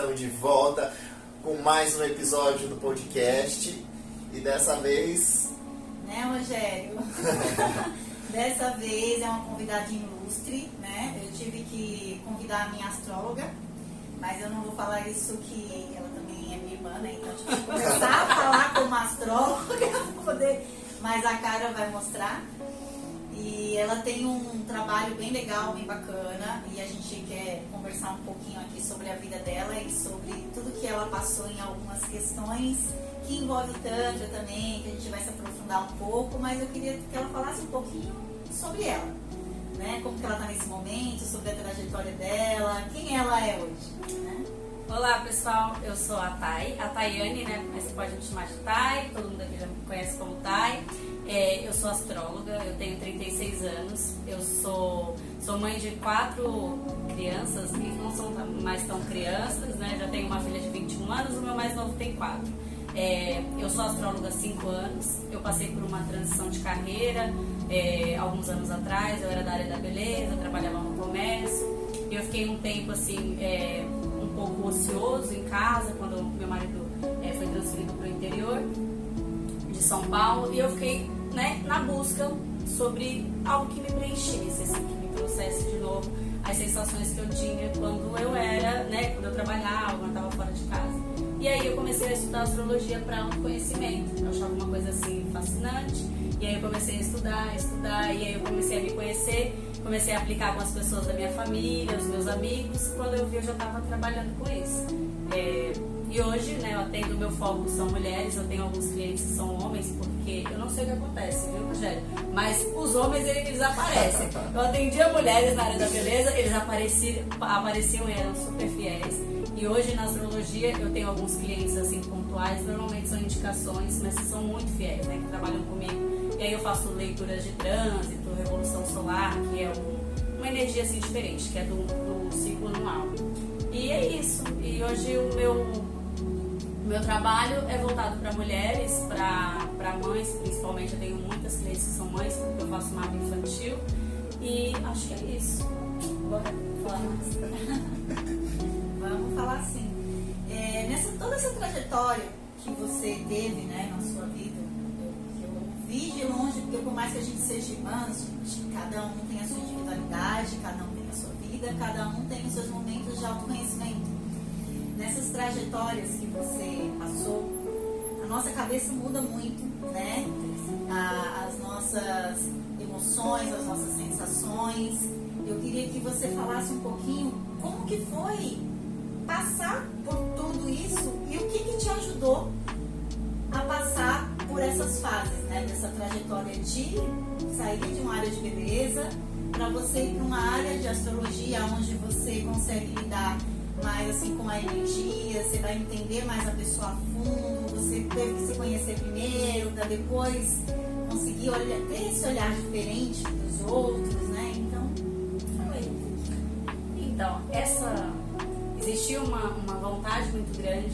estamos de volta com mais um episódio do podcast. E dessa vez... Né, Rogério? Dessa vez é uma convidada ilustre, né? Eu tive que convidar a minha astróloga, mas eu não vou falar isso que ela também é minha irmã, né? Então eu tive que começar a falar como astróloga para poder... Mas a cara vai mostrar. E ela tem um trabalho bem legal, bem bacana, e a gente quer conversar um pouquinho aqui sobre a vida dela e sobre tudo que ela passou em algumas questões que envolve o Tantra também, que a gente vai se aprofundar um pouco, mas eu queria que ela falasse um pouquinho sobre ela, né? Como que ela está nesse momento, sobre a trajetória dela, quem ela é hoje, né? Olá pessoal, eu sou a Tayane, né? Mas você pode me chamar de Tay, todo mundo aqui já me conhece como Tay. Eu sou astróloga, eu tenho 36 anos, eu sou mãe de 4 crianças, que não são mais tão crianças, né? Já tenho uma filha de 21 anos, o meu mais novo tem 4. Eu sou astróloga há 5 anos, eu passei por uma transição de carreira, alguns anos atrás, eu era da área da beleza, trabalhava no comércio, e eu fiquei um tempo assim, um pouco ocioso em casa, quando meu marido foi transferido para o interior de São Paulo, e eu fiquei, né, na busca sobre algo que me preenchesse, assim, que me trouxesse de novo as sensações que eu tinha quando eu era, né, quando eu trabalhava, quando eu estava fora de casa. E aí eu comecei a estudar astrologia para autoconhecimento. Eu achava uma coisa assim fascinante. E aí eu comecei a estudar, e aí eu comecei a me conhecer, comecei a aplicar com as pessoas da minha família, os meus amigos. Quando eu vi, eu já estava trabalhando com isso. E hoje, né, eu atendo, meu foco são mulheres, eu tenho alguns clientes que são homens, porque eu não sei o que acontece, viu, Rogério? Mas os homens, eles aparecem. Eu atendia mulheres na área da beleza, eles apareciam e eram super fiéis. E hoje na astrologia eu tenho alguns clientes assim pontuais, normalmente são indicações, mas que são muito fiéis, né, que trabalham comigo. E aí eu faço leituras de trânsito, revolução solar, que é uma energia assim diferente, que é do ciclo anual. E é isso. E hoje o meu trabalho é voltado para mulheres, para mães, principalmente. Eu tenho muitas clientes que são mães, porque eu faço mapa infantil. E acho que é isso. Bora falar mais. Vamos falar assim. Toda essa trajetória que você teve, né, na sua vida, eu vi de longe, porque por mais que a gente seja irmãs, cada um tem a sua individualidade, cada um tem a sua vida, cada um tem os seus momentos de autoconhecimento. Nessas trajetórias que você passou, a nossa cabeça muda muito, né? As nossas emoções, as nossas sensações. Eu queria que você falasse um pouquinho como que foi passar por tudo isso e o que te ajudou a passar por essas fases, né? Dessa trajetória de sair de uma área de beleza para você ir para uma área de astrologia, onde você consegue lidar mais assim com a energia, você vai entender mais a pessoa a fundo, você teve que se conhecer primeiro, para depois conseguir ter esse olhar diferente dos outros, né? Então, fala aí. Então, existia uma vontade muito grande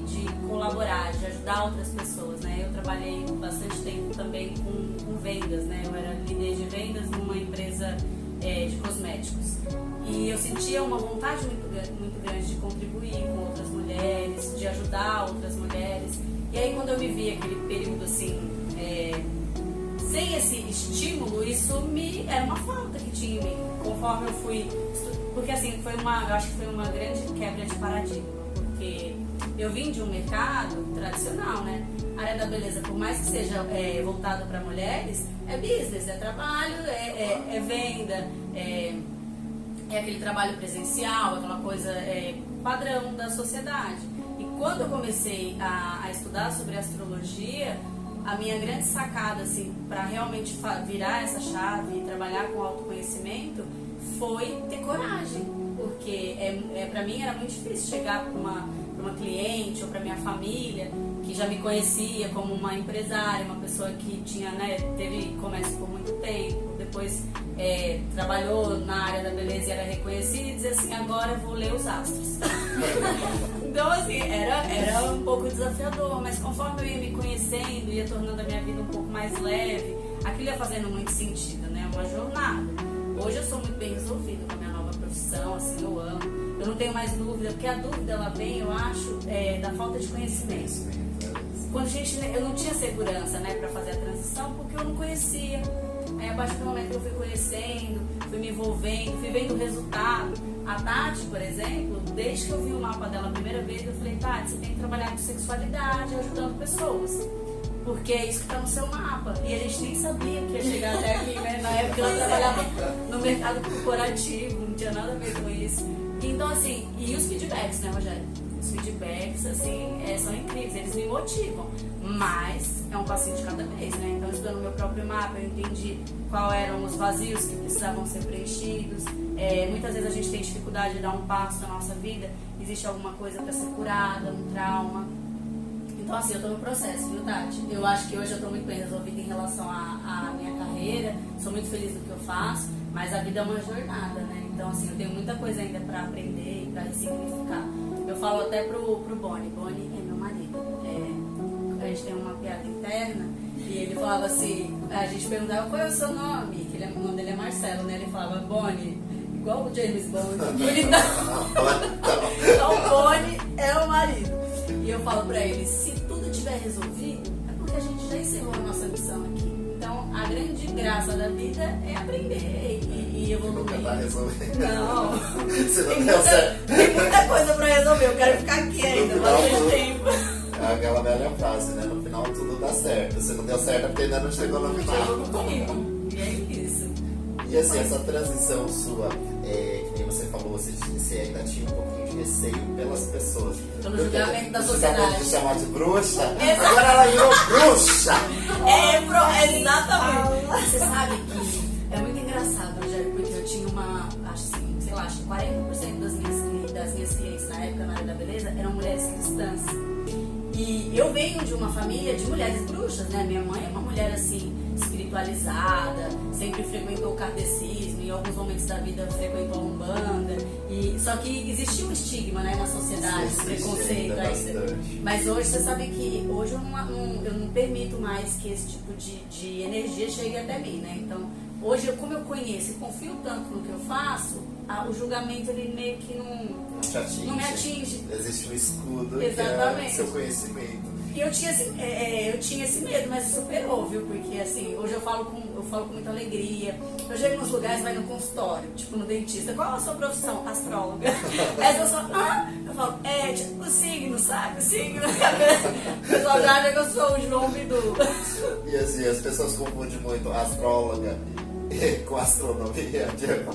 de colaborar, de ajudar outras pessoas, né? Eu trabalhei bastante tempo também com vendas, né? Eu era líder de vendas numa empresa de cosméticos. E eu sentia uma vontade muito grande de contribuir com outras mulheres, de ajudar outras mulheres. E aí quando eu vivi aquele período assim, sem esse estímulo, isso era uma falta que tinha em mim. Conforme eu fui... Porque assim, eu acho que foi uma grande quebra de paradigma. Porque eu vim de um mercado tradicional, né? A área da beleza, por mais que seja voltada para mulheres, é business, é trabalho, é venda, é aquele trabalho presencial, aquela coisa padrão da sociedade. E quando eu comecei a estudar sobre astrologia, a minha grande sacada, assim, para realmente virar essa chave e trabalhar com autoconhecimento foi ter coragem, porque para mim era muito difícil chegar para uma cliente ou para minha família que já me conhecia como uma empresária, uma pessoa que tinha, né, teve comércio por muito tempo, depois trabalhou na área da beleza e era reconhecida, e dizer assim, agora eu vou ler os astros. Então assim, era um pouco desafiador, mas conforme eu ia me conhecendo, ia tornando a minha vida um pouco mais leve, aquilo ia fazendo muito sentido, né, uma jornada. Hoje eu sou muito bem resolvida com a minha nova profissão, assim, eu amo. eu não tenho mais dúvida, porque a dúvida ela vem, eu acho, da falta de conhecimento. Quando eu não tinha segurança, né, para fazer a transição, porque eu não conhecia. Aí, a partir do momento que eu fui conhecendo, fui me envolvendo, fui vendo o resultado. A Tati, por exemplo, desde que eu vi o mapa dela a primeira vez, eu falei, Tati, você tem que trabalhar com sexualidade, ajudando pessoas. Porque é isso que está no seu mapa. E a gente nem sabia que ia chegar até aqui, né? Na época ela trabalhava no mercado corporativo, não tinha nada a ver com isso. Então, assim, e os feedbacks, né, Rogério? Os feedbacks, assim, são incríveis, eles me motivam. Mas é um passinho de cada vez, né? Então, estudando o meu próprio mapa, eu entendi quais eram os vazios que precisavam ser preenchidos. Muitas vezes a gente tem dificuldade de dar um passo na nossa vida, existe alguma coisa para ser curada, um trauma. Então, assim, eu tô no processo, viu, Tati? Eu acho que hoje eu tô muito bem resolvida em relação à minha carreira, sou muito feliz no que eu faço, mas a vida é uma jornada, né? Então, assim, eu tenho muita coisa ainda pra aprender e pra ressignificar. Eu falo até pro Boni é meu marido. A gente tem uma piada interna e ele falava assim, a gente perguntava qual é o seu nome, que o nome dele é Marcelo, né? Ele falava Boni, igual o James Bond, bonitão. Então, o Boni é o marido. E eu falo pra ele, se tudo tiver resolvido, é porque a gente já encerrou a nossa missão aqui. Então, a grande graça da vida é aprender e evoluir. Nunca tá resolvendo. Não. Tem muita coisa pra resolver, eu quero ficar aqui ainda, bastante tempo. É aquela velha frase, né? No final tudo dá certo. Se não deu certo é porque ainda não chegou no final. Chegou no fim. E é isso. E assim, essa transição sua, que nem você falou, você ainda tinha um pouquinho de receio pelas pessoas. Pelo julgamento da sociedade. De chamar de bruxa, agora ela virou bruxa! Exatamente. Você sabe que é muito engraçado, Rogério, porque eu tinha acho que 40% das minhas clientes na época na área da beleza eram mulheres cristãs. E eu venho de uma família de mulheres bruxas, né? Minha mãe é uma mulher assim, espiritualizada, sempre frequentou o kardecismo, em alguns momentos da vida frequentou a Umbanda. Só que existia um estigma, né, na sociedade, preconceito ainda. Mas hoje você sabe que hoje eu não permito mais que esse tipo de energia chegue até mim, né? Então, hoje, como eu conheço e confio tanto no que eu faço, o julgamento ele meio que não me atinge. Existe um escudo. Exatamente. Que é seu conhecimento. E eu tinha esse medo, mas superou, viu? Porque assim, hoje eu falo com muita alegria. Eu chego nos lugares, vai no consultório, tipo no dentista. Qual é a sua profissão? Astróloga. Aí a pessoa, eu falo, tipo, o signo, sabe? O signo. O pessoal já acha que eu sou o João Bidu. E assim, as pessoas confundem muito astróloga com astronomia. Tipo,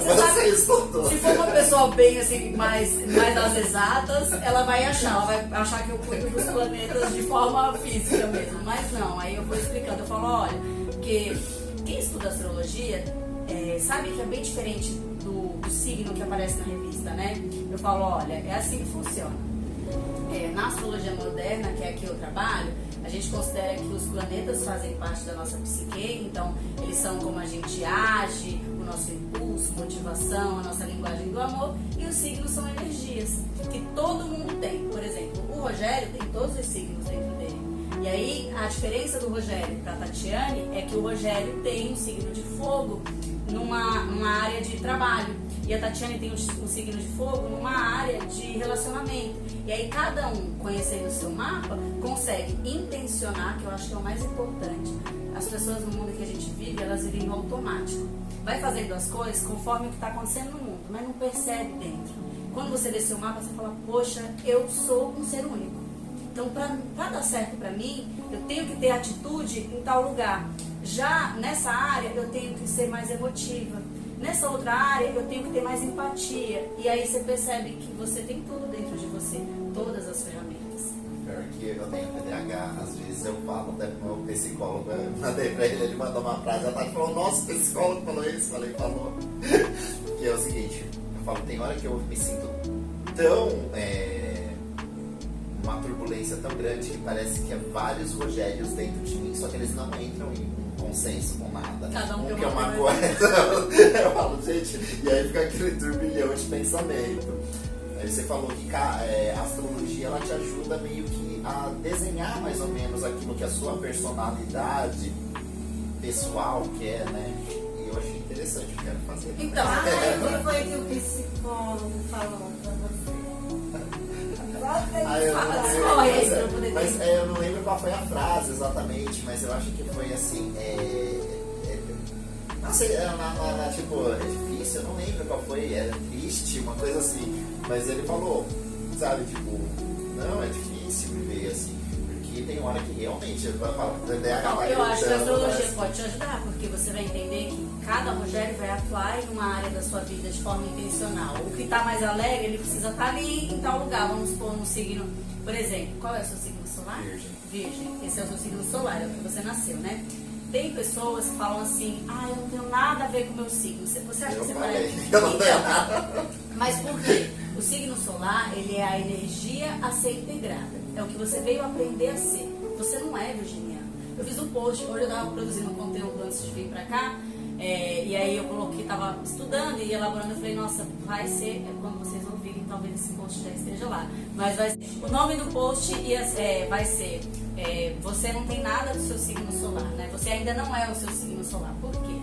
você estudou. Se for uma pessoa bem assim, mais das exatas, ela vai achar que eu cuido dos planetas de forma física mesmo. Mas não, aí eu vou explicando, eu falo, olha, porque quem estuda astrologia sabe que é bem diferente do signo que aparece na revista, né? Eu falo, olha, é assim que funciona. Na astrologia moderna, que é aqui eu trabalho, a gente considera que os planetas fazem parte da nossa psique, então eles são como a gente age, o nosso impulso, motivação, a nossa linguagem do amor, e os signos são energias que todo mundo tem. Por exemplo, o Rogério tem todos os signos dentro dele. E aí a diferença do Rogério para a Tatiane é que o Rogério tem um signo de fogo numa área de trabalho. E a Tatiane tem um signo de fogo numa área de relacionamento. E aí cada um, conhecendo o seu mapa, consegue intencionar, que eu acho que é o mais importante. As pessoas no mundo que a gente vive, elas vivem no automático. Vai fazendo as coisas conforme o que está acontecendo no mundo, mas não percebe dentro. Quando você lê seu mapa, você fala, poxa, eu sou um ser único. Então, para dar certo para mim, eu tenho que ter atitude em tal lugar. Já nessa área, eu tenho que ser mais emotiva. Nessa outra área, eu tenho que ter mais empatia. E aí você percebe que você tem tudo dentro de você, todas as ferramentas. Pior que eu tenho TDAH, às vezes eu falo até pro meu psicólogo, eu mandei pra ele mandou uma frase, a Tati falou, nossa, o psicólogo falou isso, falou. Que é o seguinte, eu falo, tem hora que eu me sinto tão... uma turbulência tão grande que parece que é vários Rogérios dentro de mim, só que eles não entram em consenso com nada. Cada um que é uma coisa. Eu falo, gente, e aí fica aquele turbilhão de pensamento. Aí você falou que a astrologia ela te ajuda meio que a desenhar mais ou menos aquilo que a sua personalidade pessoal quer, né? E eu achei interessante, eu quero fazer. Então, O que foi que o psicólogo falou pra você? Eu Fala, não escolhe aí pra eu lembro, poder mas ter. eu não lembro qual foi a frase exatamente, mas eu acho que foi assim, não sei, tipo, é difícil, eu não lembro qual foi, era triste, uma coisa assim, mas ele falou, sabe, tipo, não, é difícil viver assim, porque tem hora que realmente vai falar, Então, eu acho que a astrologia pode te ajudar, porque você vai entender que cada Rogério vai atuar em uma área da sua vida de forma intencional. O que está mais alegre, ele precisa estar ali em tal lugar. Vamos supor um signo, por exemplo, qual é o seu signo solar? Virgem. Virgem. Esse é o seu signo solar, é o que você nasceu, né? Tem pessoas que falam assim, eu não tenho nada a ver com o meu signo. Você acha que você parece? Eu não tenho nada. Mas por quê? O signo solar, ele é a energia a ser integrada. É o que você veio aprender a ser. Você não é virginiano. Eu fiz um post, hoje eu estava produzindo conteúdo antes de vir pra cá, e aí eu coloquei, estava estudando e elaborando, eu falei, nossa, vai ser, quando vocês ouvirem, talvez esse post já esteja lá. Mas vai ser, o nome do post vai ser, você não tem nada do seu signo solar, né? Você ainda não é o seu signo solar. Por quê?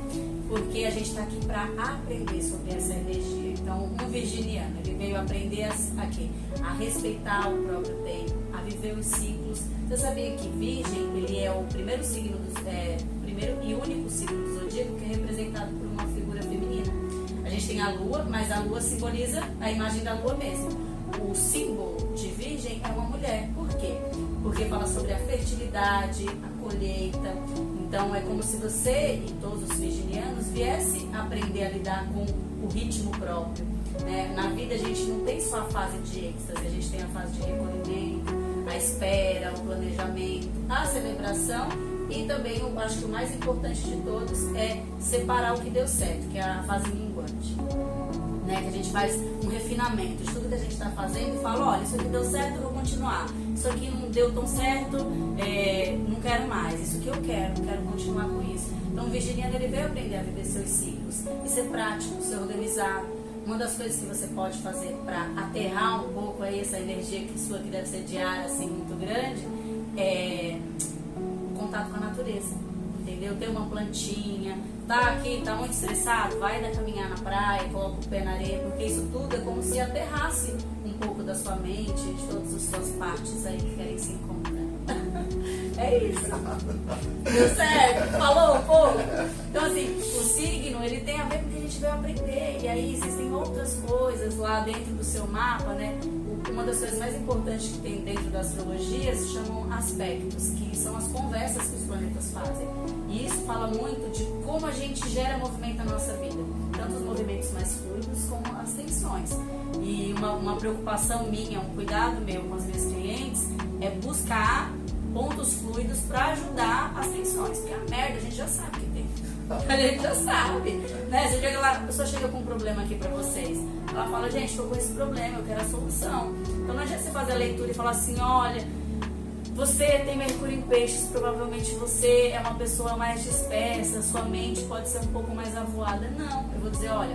Porque a gente está aqui para aprender sobre essa energia. Então, um virginiano, ele veio aprender a respeitar o próprio tempo, a viver os ciclos. Você sabia que Virgem, ele é o primeiro signo, primeiro e único signo do zodíaco que é representado por uma figura feminina? A gente tem a Lua, mas a Lua simboliza a imagem da Lua mesmo. O símbolo de Virgem é uma mulher. Por quê? Porque fala sobre a fertilidade, a colheita. Então, é como se você e todos os virginianos viessem aprender a lidar com o ritmo próprio, né? Na vida, a gente não tem só a fase de êxtase, a gente tem a fase de recolhimento, a espera, o planejamento, a celebração e também, eu acho que o mais importante de todos é separar o que deu certo, que é a fase minguante, né? Que a gente faz um refinamento de tudo que a gente está fazendo e fala, olha, isso aqui deu certo, eu vou continuar. Isso aqui não deu tão certo, não quero mais. Isso que eu quero continuar com isso. Então, o virginiano, ele veio aprender a viver seus ciclos e ser prático, ser organizado. Uma das coisas que você pode fazer para aterrar um pouco aí essa energia que sua, que deve ser diária, assim, muito grande, é o contato com a natureza, entendeu? Ter uma plantinha, tá muito estressado, vai dar caminhar na praia, coloca o pé na areia, porque isso tudo é como se aterrasse um pouco da sua mente, de todas as suas partes aí que querem se encontrar. É isso. Deu certo? Falou um pouco? Então, assim, o signo, ele tem a ver com o que a gente veio aprender. E aí, existem outras coisas lá dentro do seu mapa, né? Uma das coisas mais importantes que tem dentro da astrologia se chamam aspectos, que são as conversas que os planetas fazem. E isso fala muito de como a gente gera movimento na nossa vida. Tanto os movimentos mais fluidos como as tensões. E uma preocupação minha, um cuidado meu com as minhas clientes é buscar pontos fluidos para ajudar as tensões, porque a merda a gente já sabe que tem. A gente já sabe, né? Você chega lá, a pessoa chega com um problema aqui para vocês, ela fala, gente, tô com esse problema, eu quero a solução. Então não adianta você fazer a leitura e falar assim, olha, você tem Mercúrio em Peixes, provavelmente você é uma pessoa mais dispersa, sua mente pode ser um pouco mais avoada. Não, eu vou dizer, olha,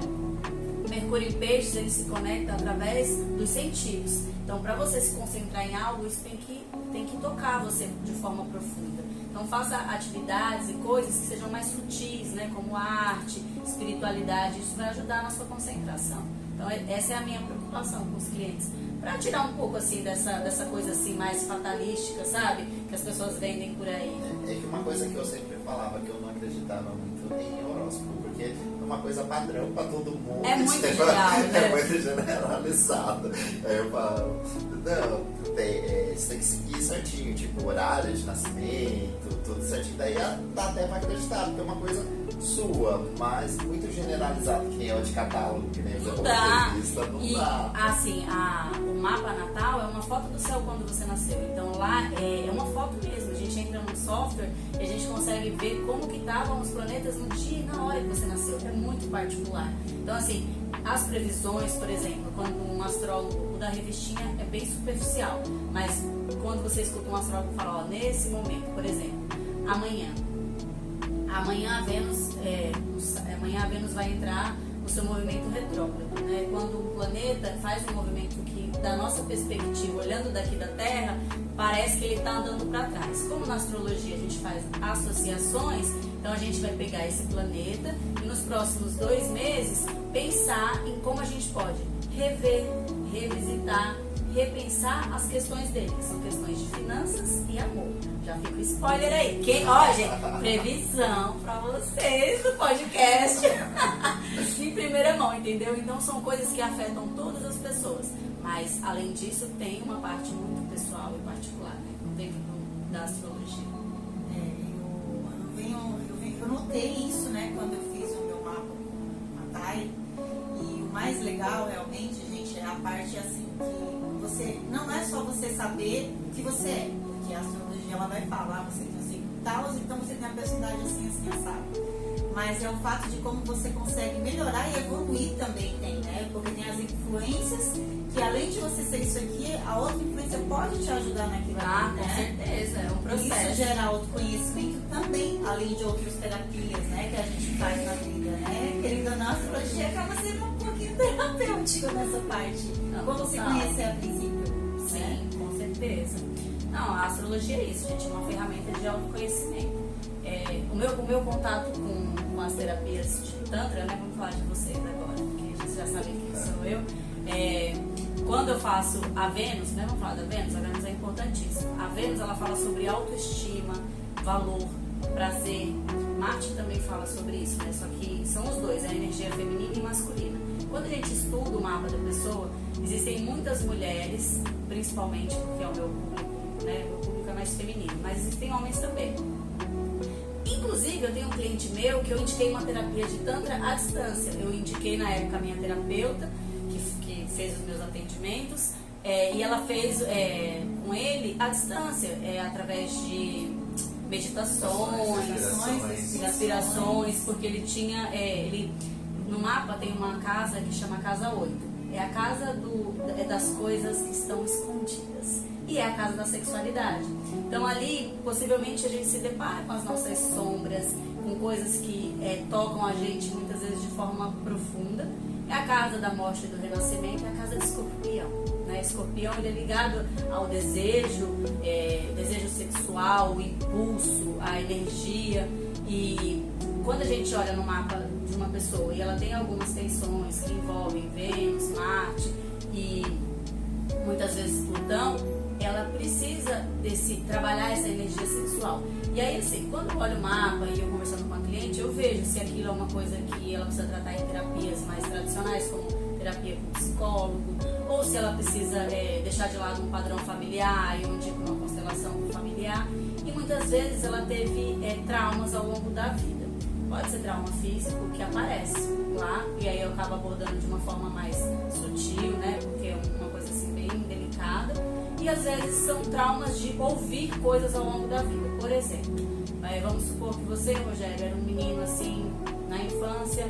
Mercúrio em Peixes, ele se conecta através dos sentidos. Então, para você se concentrar em algo, isso tem que tocar você de forma profunda. Então, faça atividades e coisas que sejam mais sutis, né? Como arte, espiritualidade. Isso vai ajudar na sua concentração. Então, essa é a minha preocupação com os clientes. Para tirar um pouco, assim, dessa coisa, assim, mais fatalística, sabe? Que as pessoas vendem por aí. É que uma coisa que eu sempre falava, que eu não acreditava muito em horóscopo, porque é uma coisa padrão para todo mundo. É muito geral, né? É muito generalizado. Aí eu falo, não, você tem que seguir certinho, tipo, horário de nascimento, tudo certinho. Daí dá até para acreditar, porque é uma coisa sua, mas muito generalizado, que nem é o de catálogo, que nem Não dá. Não dá. Assim, o mapa natal é uma foto do céu quando você nasceu. Então lá é uma foto mesmo. A gente entra no software e a gente consegue ver como que estavam os planetas no dia e na hora que você nasceu. É muito particular. Então, assim, as previsões, por exemplo, quando um astrólogo, o da revistinha é bem superficial, mas quando você escuta um astrólogo falar, ó, nesse momento, por exemplo, amanhã a Vênus vai entrar no seu movimento retrógrado, né? Quando o planeta faz um movimento que, da nossa perspectiva, olhando daqui da Terra, parece que ele está andando para trás. Como na astrologia a gente faz associações, então Então a gente vai pegar esse planeta e nos próximos 2 meses pensar em como a gente pode rever, revisitar, repensar as questões dele, que são questões de finanças e amor. Já fica o spoiler aí. Ó, gente, previsão pra vocês do podcast em primeira mão, entendeu? Então são coisas que afetam todas as pessoas. Mas, além disso, tem uma parte muito pessoal e particular, né, dentro da astrologia. Eu notei isso, né, quando eu fiz o meu mapa com a Thay. E o mais legal, realmente, gente, é a parte assim que você não é só você saber o que você é, porque a astrologia ela vai falar, você tem assim tal, então você tem a personalidade assim, assado. Mas é o fato de como você consegue melhorar e evoluir também tem, né? Porque tem as influências que além de você ser isso aqui, a outra influência pode te ajudar naquilo ali, né? Com certeza, é um processo. Isso gera autoconhecimento também, além de outras terapias, né? Que a gente faz na vida, né? Querendo ou não, a astrologia acaba sendo um pouquinho terapêutica nessa parte. Não, como se conhecer a princípio. Sim, né? com certeza. Não, a astrologia é isso, gente, é uma ferramenta de autoconhecimento. O meu contato com as terapias de Tantra, né? Vamos falar de vocês agora, porque vocês já sabem quem sou eu. Quando eu faço a Vênus, né? Vamos falar da Vênus, a Vênus é importantíssima. A Vênus, ela fala sobre autoestima, valor, prazer. Marte também fala sobre isso, né? Só que são os dois, a energia feminina e masculina. Quando a gente estuda o mapa da pessoa, existem muitas mulheres, principalmente porque é o meu público, né? O meu público é mais feminino, mas existem homens também. Inclusive, eu tenho um cliente meu que eu indiquei uma terapia de Tantra à distância. Eu indiquei na época a minha terapeuta, que fez os meus atendimentos, e ela fez com ele à distância, através de meditações, inspirações, porque ele tinha, no mapa tem uma casa que chama Casa 8. É a casa das coisas que estão escondidas. E é a casa da sexualidade. Então ali, possivelmente, a gente se depara com as nossas sombras, com coisas que tocam a gente muitas vezes de forma profunda. É a casa da morte e do renascimento, é a casa de Escorpião. Né? Escorpião, ele é ligado ao desejo sexual, o impulso, a energia. E quando a gente olha no mapa de uma pessoa e ela tem algumas tensões que envolvem Vênus, Marte e muitas vezes Plutão, ela precisa trabalhar essa energia sexual. E aí, assim, quando eu olho o mapa e eu conversando com a cliente, eu vejo se aquilo é uma coisa que ela precisa tratar em terapias mais tradicionais, como terapia com psicólogo, ou se ela precisa deixar de lado um padrão familiar, onde uma constelação familiar. E muitas vezes ela teve traumas ao longo da vida. Pode ser trauma físico que aparece lá, e aí eu acabo abordando de uma forma mais sutil, né? Porque é uma coisa assim bem delicada. E às vezes são traumas de ouvir coisas ao longo da vida. Por exemplo, vamos supor que você, Rogério, era um menino assim na infância,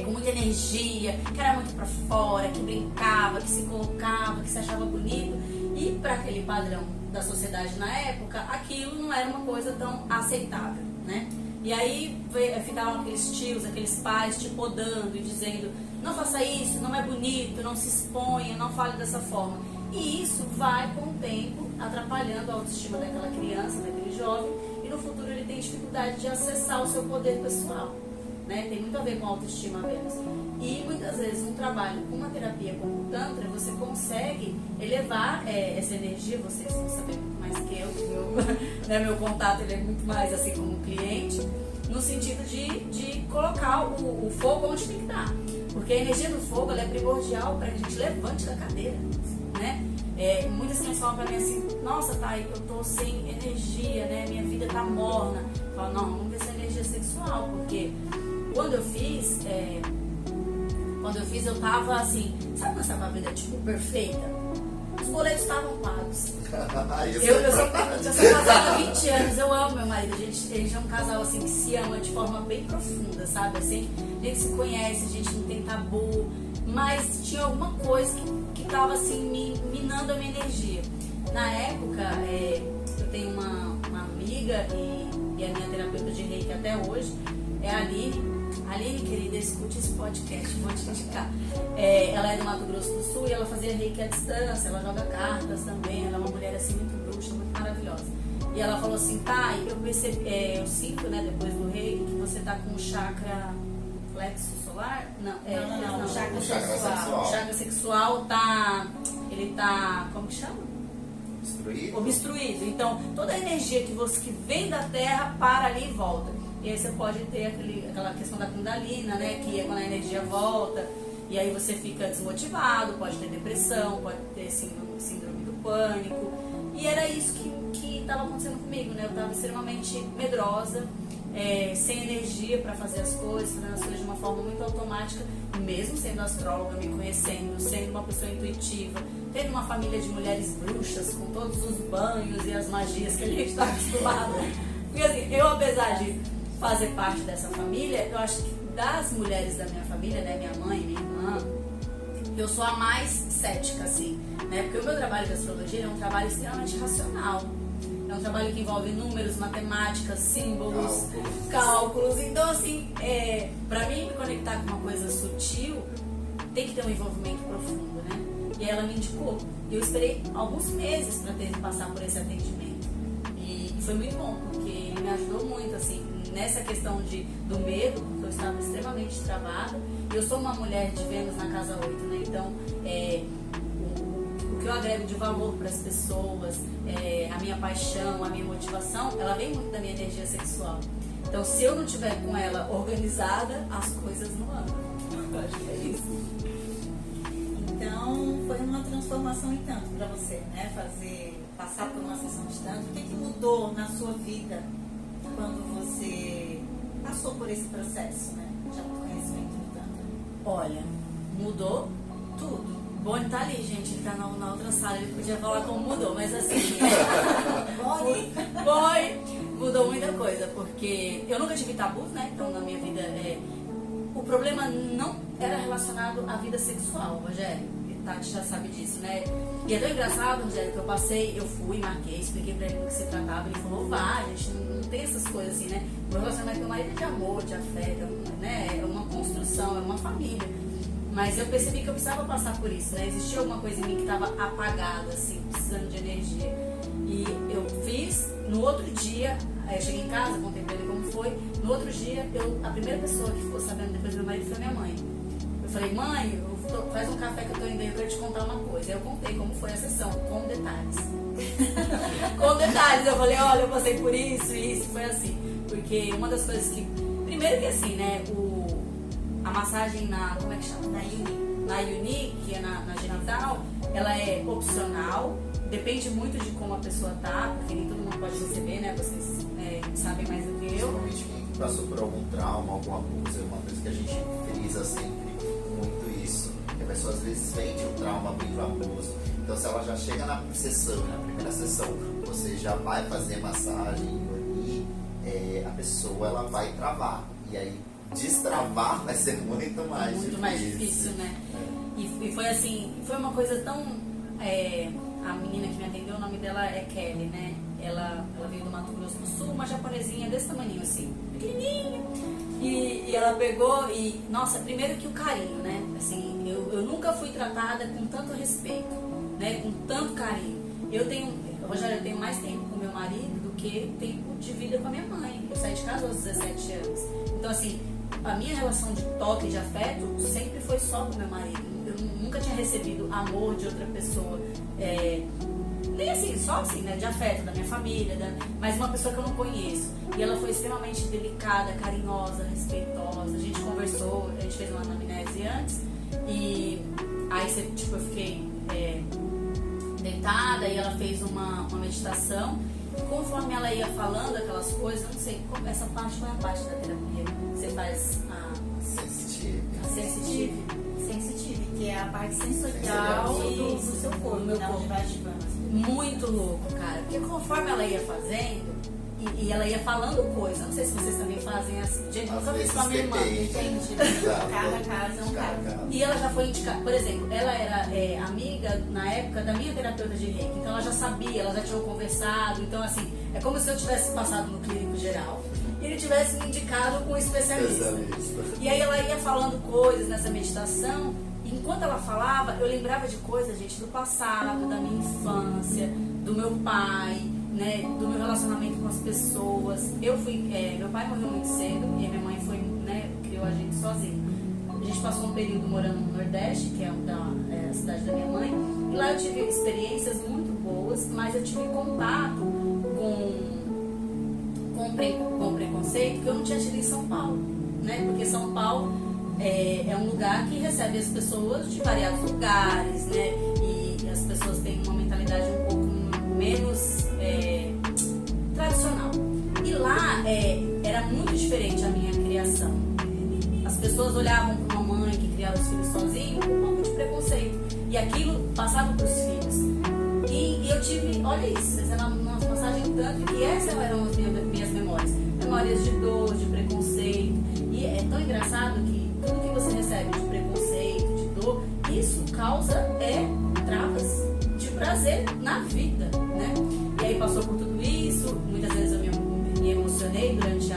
com muita energia, que era muito pra fora, que brincava, que se colocava, que se achava bonito. E para aquele padrão da sociedade na época, aquilo não era uma coisa tão aceitável, né? E aí ficavam aqueles tios, aqueles pais te podando e dizendo: não faça isso, não é bonito, não se exponha, não fale dessa forma. E isso vai, com o tempo, atrapalhando a autoestima daquela criança, daquele jovem, e no futuro ele tem dificuldade de acessar o seu poder pessoal. Né? Tem muito a ver com a autoestima Vênus. E muitas vezes um trabalho com uma terapia como o Tantra, você consegue elevar essa energia. Vocês vão saber muito mais que eu, meu contato ele é muito mais assim como cliente, no sentido de colocar o fogo onde tem que estar. Porque a energia do fogo ela é primordial para que a gente levante da cadeira, né? Muitas crianças falam para mim assim: nossa, Thay, eu tô sem energia, né? Minha vida tá morna. Eu falo: não, vamos ver essa energia sexual, porque quando eu fiz, eu tava assim, sabe quando essa vida tipo perfeita? Os boletos estavam pagos. Eu sou casada há 20 anos, eu amo meu marido. A gente é um casal assim que se ama de forma bem profunda, sabe? Assim, a gente se conhece, a gente não tem tabu, mas tinha alguma coisa que tava assim minando a minha energia. Na época, eu tenho uma amiga e a minha terapeuta de reiki até hoje é a Aline. Aline, querida, escute esse podcast, vou te indicar. Ela é do Mato Grosso do Sul e ela fazia reiki à distância, ela joga cartas também, ela é uma mulher assim muito bruxa, muito maravilhosa. E ela falou assim, tá, eu percebi, eu sinto, né, depois do reiki, que você tá com o chakra plexo solar? Não, não, o chakra o chakra sexual. O chakra sexual ele tá, como que chama? Obstruído. Então, toda a energia que vem da Terra para ali e volta. E aí você pode ter aquela questão da Kundalina, né? Que é quando a energia volta. E aí você fica desmotivado, pode ter depressão, pode ter síndrome do pânico. E era isso que estava acontecendo comigo, né? Eu estava extremamente medrosa, sem energia para fazer as coisas, fazendo as coisas de uma forma muito automática, mesmo sendo astróloga, me conhecendo, sendo uma pessoa intuitiva, tendo uma família de mulheres bruxas, com todos os banhos e as magias que a gente está acostumado. Porque assim, eu, apesar de fazer parte dessa família, eu acho que das mulheres da minha família, né, minha mãe, minha irmã, eu sou a mais cética, assim, né? Porque o meu trabalho de astrologia é um trabalho extremamente racional. É um trabalho que envolve números, matemáticas, símbolos, cálculos. Então, assim, pra mim me conectar com uma coisa sutil, tem que ter um envolvimento profundo, né? E ela me indicou. E eu esperei alguns meses para ter que passar por esse atendimento. E foi muito bom, porque ele me ajudou muito, assim, nessa questão do medo, porque eu estava extremamente travada. E eu sou uma mulher de Vênus na casa 8, né? Então, o que eu agrego de valor para as pessoas, a minha paixão, a minha motivação, ela vem muito da minha energia sexual. Então, se eu não tiver com ela organizada, as coisas não andam. Eu acho que é isso. Então, foi uma transformação em tanto para você, né? Passar por uma sessão de tanto. O que mudou na sua vida quando você passou por esse processo, né? De autoconhecimento do tanto? Olha, mudou tudo. Boni tá ali, gente, ele tá na outra sala, ele podia falar como mudou, mas assim... mudou muita coisa, porque eu nunca tive tabus, né? Então, na minha vida, o problema não era relacionado à vida sexual, Rogério. Tati já sabe disso, né? E é tão engraçado, Rogério, que eu fui, marquei, expliquei pra ele do que se tratava. Ele falou, vai, a gente não tem essas coisas assim, né? O relacionamento com o marido é de amor, de afeto, né? É uma construção, é uma família. Mas eu percebi que eu precisava passar por isso, né? Existia alguma coisa em mim que estava apagada, assim, precisando de energia. E eu fiz, no outro dia, eu cheguei em casa, contei pra ele como foi. No outro dia, a primeira pessoa que ficou sabendo depois do meu marido foi minha mãe. Eu falei, mãe, faz um café que eu tô indo aí, eu quero te contar uma coisa. Aí eu contei como foi a sessão, com detalhes. Com detalhes, eu falei, olha, eu passei por isso e isso, foi assim. Porque uma das coisas que... Primeiro que assim, né, a massagem como é que chama? Na Uni, que é na genital, ela é opcional, depende muito de como a pessoa tá, porque nem todo mundo pode receber, né, vocês sabem mais do que eu. Principalmente quem passou por algum trauma, algum abuso, é uma coisa que a gente frisa sempre muito isso. Que a pessoa às vezes vende o trauma, vende o abuso. Então se ela já chega na sessão, na primeira sessão, você já vai fazer massagem Uni, a pessoa ela vai travar. E aí destravar vai ser muito mais difícil. Mais difícil, né? E foi assim, foi uma coisa tão... a menina que me atendeu, o nome dela é Kelly, né? Ela veio do Mato Grosso do Sul, uma japonesinha desse tamanho assim, pequenininha. E ela pegou e... Nossa, primeiro que o carinho, né? Assim, eu nunca fui tratada com tanto respeito, né? Com tanto carinho. Rogério, eu tenho mais tempo com meu marido do que tempo de vida com a minha mãe. Eu saí de casa aos 17 anos. Então, assim, a minha relação de toque e de afeto sempre foi só com meu marido. Eu nunca tinha recebido amor de outra pessoa. Nem assim, só assim, né? De afeto da minha família, mas uma pessoa que eu não conheço. E ela foi extremamente delicada, carinhosa, respeitosa. A gente conversou, a gente fez uma anamnese antes. E aí, eu fiquei deitada e ela fez uma meditação. E conforme ela ia falando aquelas coisas, eu não sei, essa parte foi a parte da terapia. Você faz a sensitive, que é a parte sensorial do seu corpo, do meu corpo. Muito louco, cara. Porque conforme ela ia fazendo, e ela ia falando coisas, não sei se vocês também fazem assim. Gente, nunca fiz com a minha irmã. Gente, cada caso é um caso. E ela já foi indicada, por exemplo, ela era amiga na época da minha terapeuta de reiki, então ela já sabia, ela já tinha conversado, então assim, é como se eu tivesse passado no clínico geral e ele tivesse me indicado um especialista. E aí ela ia falando coisas nessa meditação, e enquanto ela falava, eu lembrava de coisas, gente, do passado, da minha infância, do meu pai, né, do meu relacionamento com as pessoas. Eu fui, meu pai morreu muito cedo e a minha mãe foi, né, criou a gente sozinha. A gente passou um período morando no Nordeste, que é a cidade da minha mãe, e lá eu tive experiências muito boas, mas eu tive contato com preconceito que eu não tinha tido em São Paulo, né? Porque São Paulo é um lugar que recebe as pessoas de variados lugares, né? E as pessoas têm uma mentalidade um pouco menos tradicional. E lá era muito diferente a minha criação. As pessoas olhavam para uma mãe que criava os filhos sozinha com um pouco de preconceito. E aquilo passava para os filhos. E eu tive, olha isso, essa era uma passagem tanto que essas eram as minhas memórias. Memórias de dor, de preconceito. E é tão engraçado que tudo que você recebe de preconceito, de dor, isso causa travas de prazer na vida, né? E aí passou por tudo isso, muitas vezes eu me emocionei durante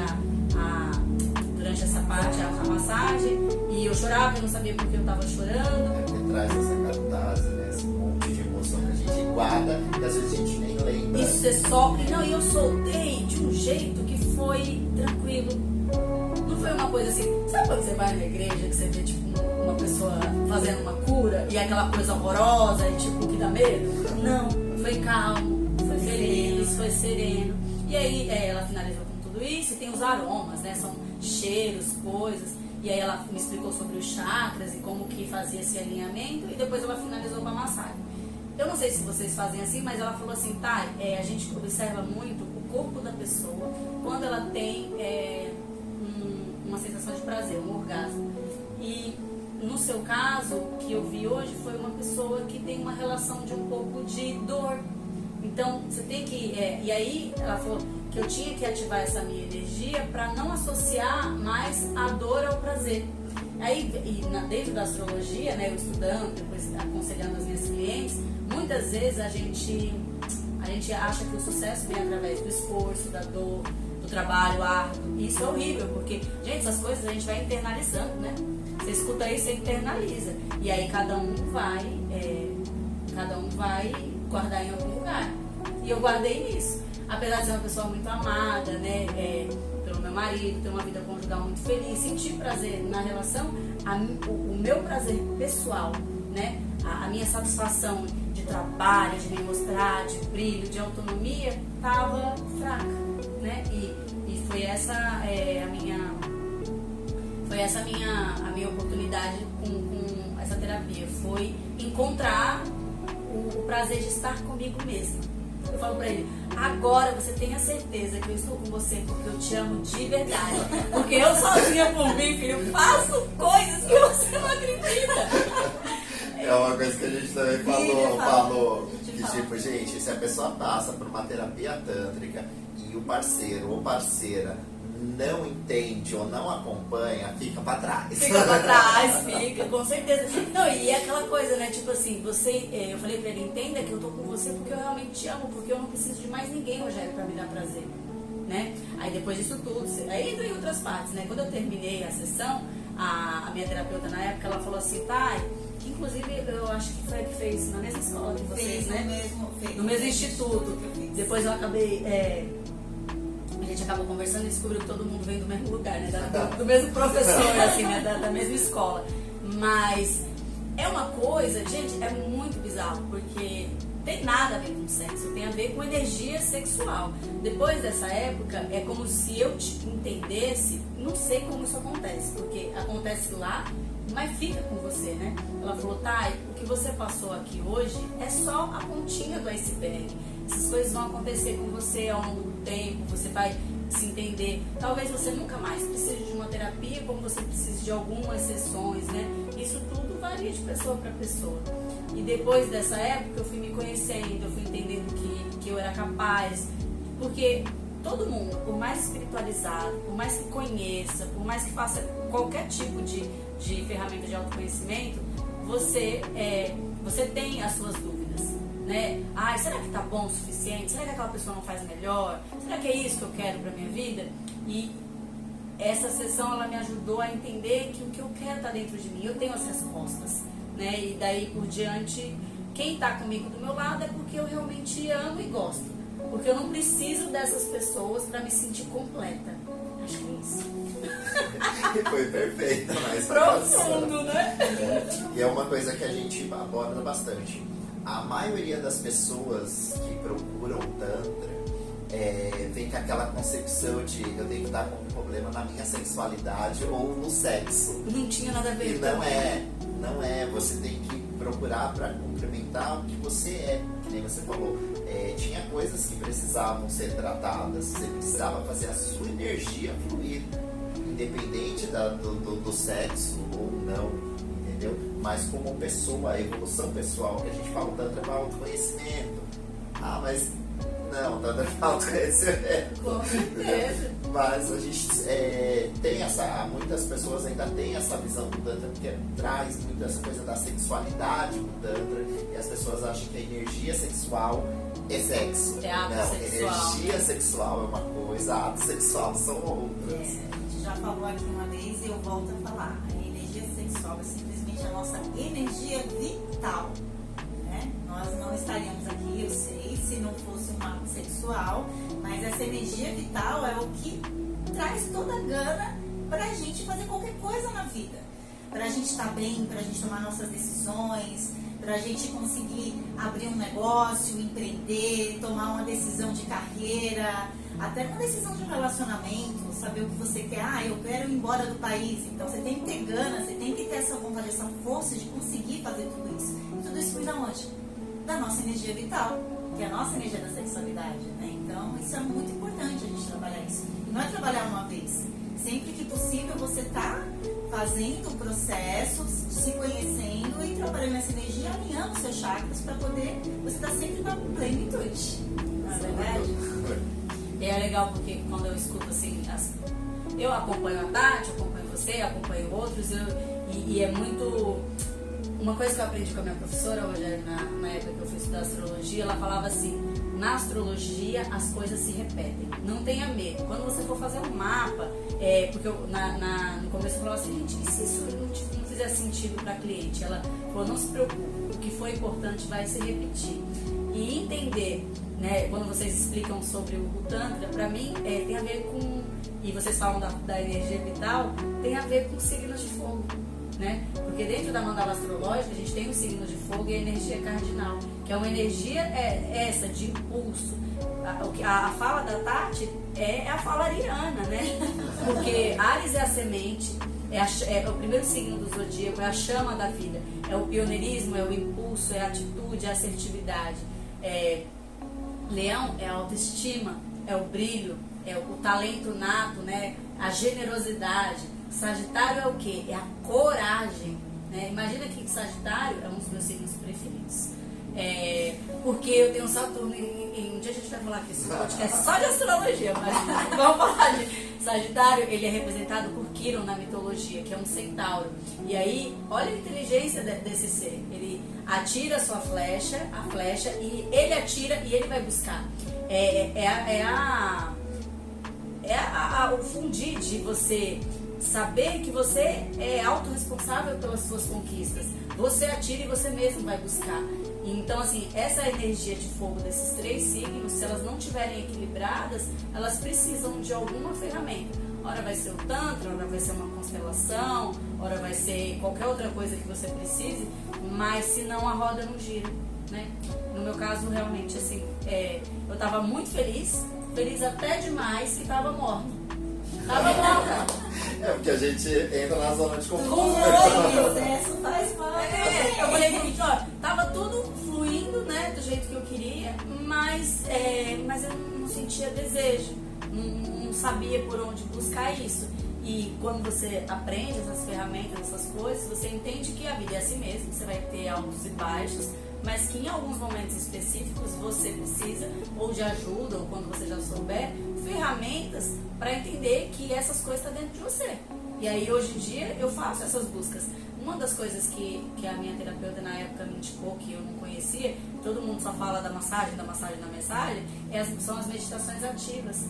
essa parte, a massagem, e eu chorava, eu não sabia por que eu estava chorando. Porque traz essa cartaz, né? Esse monte de emoção que a gente guarda e às vezes a gente nem lembra. Isso você sofre. Não, e eu soltei de um jeito que foi tranquilo. Não foi uma coisa assim, sabe quando você vai na igreja que você vê tipo uma pessoa fazendo uma cura e aquela coisa horrorosa e tipo que dá medo? Não, foi calmo, foi feliz, foi sereno. E aí ela finalizou com tudo isso e tem os aromas, né? São cheiros, coisas. E aí ela me explicou sobre os chakras e como que fazia esse alinhamento e depois ela finalizou com a massagem. Eu não sei se vocês fazem assim, mas ela falou assim, tá, a gente observa muito o corpo da pessoa quando ela tem uma sensação de prazer, um orgasmo. E no seu caso, o que eu vi hoje foi uma pessoa que tem uma relação de um pouco de dor. Então, você tem que... e aí, ela falou que eu tinha que ativar essa minha energia para não associar mais a dor ao prazer. Aí, dentro da astrologia, né, eu estudando, depois aconselhando as minhas clientes, muitas vezes a gente acha que o sucesso vem através do esforço, da dor, do trabalho árduo. Isso é horrível, porque, gente, essas coisas a gente vai internalizando, né? Você escuta isso, você internaliza. E aí cada um vai guardar em algum lugar. E eu guardei nisso. Apesar de ser uma pessoa muito amada, né? Pelo meu marido, ter uma vida conjugal muito feliz, sentir prazer na relação, o meu prazer pessoal, né? A minha satisfação de trabalho, de me mostrar, de brilho, de autonomia, estava fraca, né? E foi essa a minha oportunidade com essa terapia, foi encontrar o prazer de estar comigo mesma. Eu falo pra ele, agora você tenha certeza que eu estou com você porque eu te amo de verdade. Porque eu sozinha por mim, filho, faço coisas que você não acredita. É uma coisa que a gente também falou que tipo, gente, se a pessoa passa por uma terapia tântrica e o parceiro ou parceira não entende ou não acompanha, fica pra trás. Fica pra trás, fica, com certeza. Não, e é aquela coisa, né, tipo assim, eu falei pra ele, entenda que eu tô com você porque eu realmente te amo, porque eu não preciso de mais ninguém, Rogério, pra me dar prazer, né? Aí depois disso tudo, aí entra em outras partes, né? Quando eu terminei a sessão, a minha terapeuta na época, ela falou assim, Thay, que inclusive eu acho que foi a que fez na mesma escola que vocês, né? No mesmo instituto. Depois eu acabei... a gente acabou conversando e descobriu que todo mundo vem do mesmo lugar, né? Do mesmo professor, assim, né? Da mesma escola. Mas é uma coisa, gente, é muito bizarro, porque tem nada a ver com sexo, tem a ver com energia sexual. Depois dessa época, é como se eu te entendesse, não sei como isso acontece, porque acontece lá, mas fica com você, né? Ela falou, Thay, o que você passou aqui hoje é só a pontinha do iceberg. Essas coisas vão acontecer com você ao longo do tempo, você vai se entender. Talvez você nunca mais precise de uma terapia, como você precise de algumas sessões, né? Isso tudo varia de pessoa para pessoa. E depois dessa época eu fui me conhecendo, eu fui entendendo que eu era capaz, porque todo mundo, por mais espiritualizado, por mais que conheça, por mais que faça qualquer tipo de ferramenta de autoconhecimento, você tem as suas dúvidas, né? Será que tá bom o suficiente? Será que aquela pessoa não faz melhor? Será que é isso que eu quero pra minha vida? E essa sessão, ela me ajudou a entender que o que eu quero tá dentro de mim, eu tenho as respostas, né? E daí por diante, quem tá comigo do meu lado é porque eu realmente amo e gosto. Porque eu não preciso dessas pessoas para me sentir completa. Acho que é isso. Foi perfeita, mas Profundo, né? E é uma coisa que a gente aborda bastante. A maioria das pessoas que procuram o Tantra vem com aquela concepção de eu tenho que estar com um problema na minha sexualidade ou no sexo. Não tinha nada a ver. E não é. Você tem que procurar para complementar o que você é. Que nem você falou. Tinha coisas que precisavam ser tratadas. Você precisava fazer a sua energia fluir. Independente do sexo ou não, entendeu? Mas como pessoa, a evolução pessoal, que a gente fala, o Tantra é para autoconhecimento. Ah, mas não, o Tantra é para autoconhecimento. Com certeza. Mas a gente tem muitas pessoas ainda têm essa visão do Tantra, porque traz muito essa coisa da sexualidade do Tantra, e as pessoas acham que a energia sexual é sexo. É ato não, sexual. Energia sexual é uma coisa, ato sexual são outras. A gente já falou aqui uma vez e eu volto a falar. A energia sexual é simplesmente a nossa energia vital. Né? Nós não estaríamos aqui, eu sei, se não fosse um ato sexual, mas essa energia vital é o que traz toda a gana pra gente fazer qualquer coisa na vida. Pra gente estar bem, pra gente tomar nossas decisões, pra gente conseguir abrir um negócio, empreender, tomar uma decisão de carreira, até uma decisão de um relacionamento, saber o que você quer. Ah, eu quero ir embora do país. Então você tem que ter gana, você tem que ter essa vontade, essa força de conseguir fazer tudo isso. E tudo isso vem da onde? Da nossa energia vital, que é a nossa energia da sexualidade, né? Então isso é muito importante a gente trabalhar isso. E não é trabalhar uma vez. Sempre que possível você tá fazendo processos, se conhecendo e trabalhando essa energia, alinhando seus chakras para poder você estar sempre na plenitude. Não é verdade? E é legal porque quando eu escuto assim, eu acompanho a Tati, acompanho você, acompanho outros, e é muito. Uma coisa que eu aprendi com a minha professora, Rogério, na época que eu fui estudar astrologia, ela falava assim: na astrologia as coisas se repetem, não tenha medo. Quando você for fazer um mapa, porque no começo eu falava assim, gente, e se isso não fizer sentido para a cliente? Ela falou, não se preocupe, o que foi importante vai se repetir. E entender, né, quando vocês explicam sobre o Tantra, para mim tem a ver com, e vocês falam da energia vital, tem a ver com signos de fogo. Né? Porque dentro da mandala astrológica a gente tem o signo de fogo e a energia cardinal, que é uma energia essa de impulso. A fala da Tati é a fala ariana, né? Porque Áries é a semente, é o primeiro signo do zodíaco, é a chama da vida, é o pioneirismo, é o impulso, é a atitude, é a assertividade. Leão é a autoestima, é o brilho, é o talento nato, né? A generosidade. Sagitário é o quê? É a coragem, né? Imagina que Sagitário é um dos meus signos preferidos. Porque eu tenho Saturno um dia a gente vai falar aqui esse podcast só de astrologia, mas vamos falar de Sagitário. Ele é representado por Quiron na mitologia, que é um centauro. E aí, olha a inteligência desse ser. Ele atira a sua flecha, e ele atira e ele vai buscar. O fundir de você saber que você é autorresponsável pelas suas conquistas. Você atira e você mesmo vai buscar. Então, assim, essa energia de fogo desses três signos, se elas não estiverem equilibradas, elas precisam de alguma ferramenta. Ora vai ser o Tantra, ora vai ser uma constelação, ora vai ser qualquer outra coisa que você precise, mas senão a roda não gira, né? No meu caso, realmente, assim, eu estava muito feliz até demais que estava morta. Tava morta. Porque a gente entra na zona de conforto. O processo faz parte. Eu falei, gente, ó, tava tudo fluindo, né, do jeito que eu queria, mas eu não sentia desejo, não sabia por onde buscar isso. E quando você aprende essas ferramentas, essas coisas, você entende que a vida é assim mesmo, você vai ter altos e baixos, mas que em alguns momentos específicos você precisa ou de ajuda, ou quando você já souber, ferramentas para entender que essas coisas estão dentro de você. E aí hoje em dia eu faço essas buscas. Uma das coisas que a minha terapeuta na época me indicou, que eu não conhecia, todo mundo só fala da massagem, são as meditações ativas.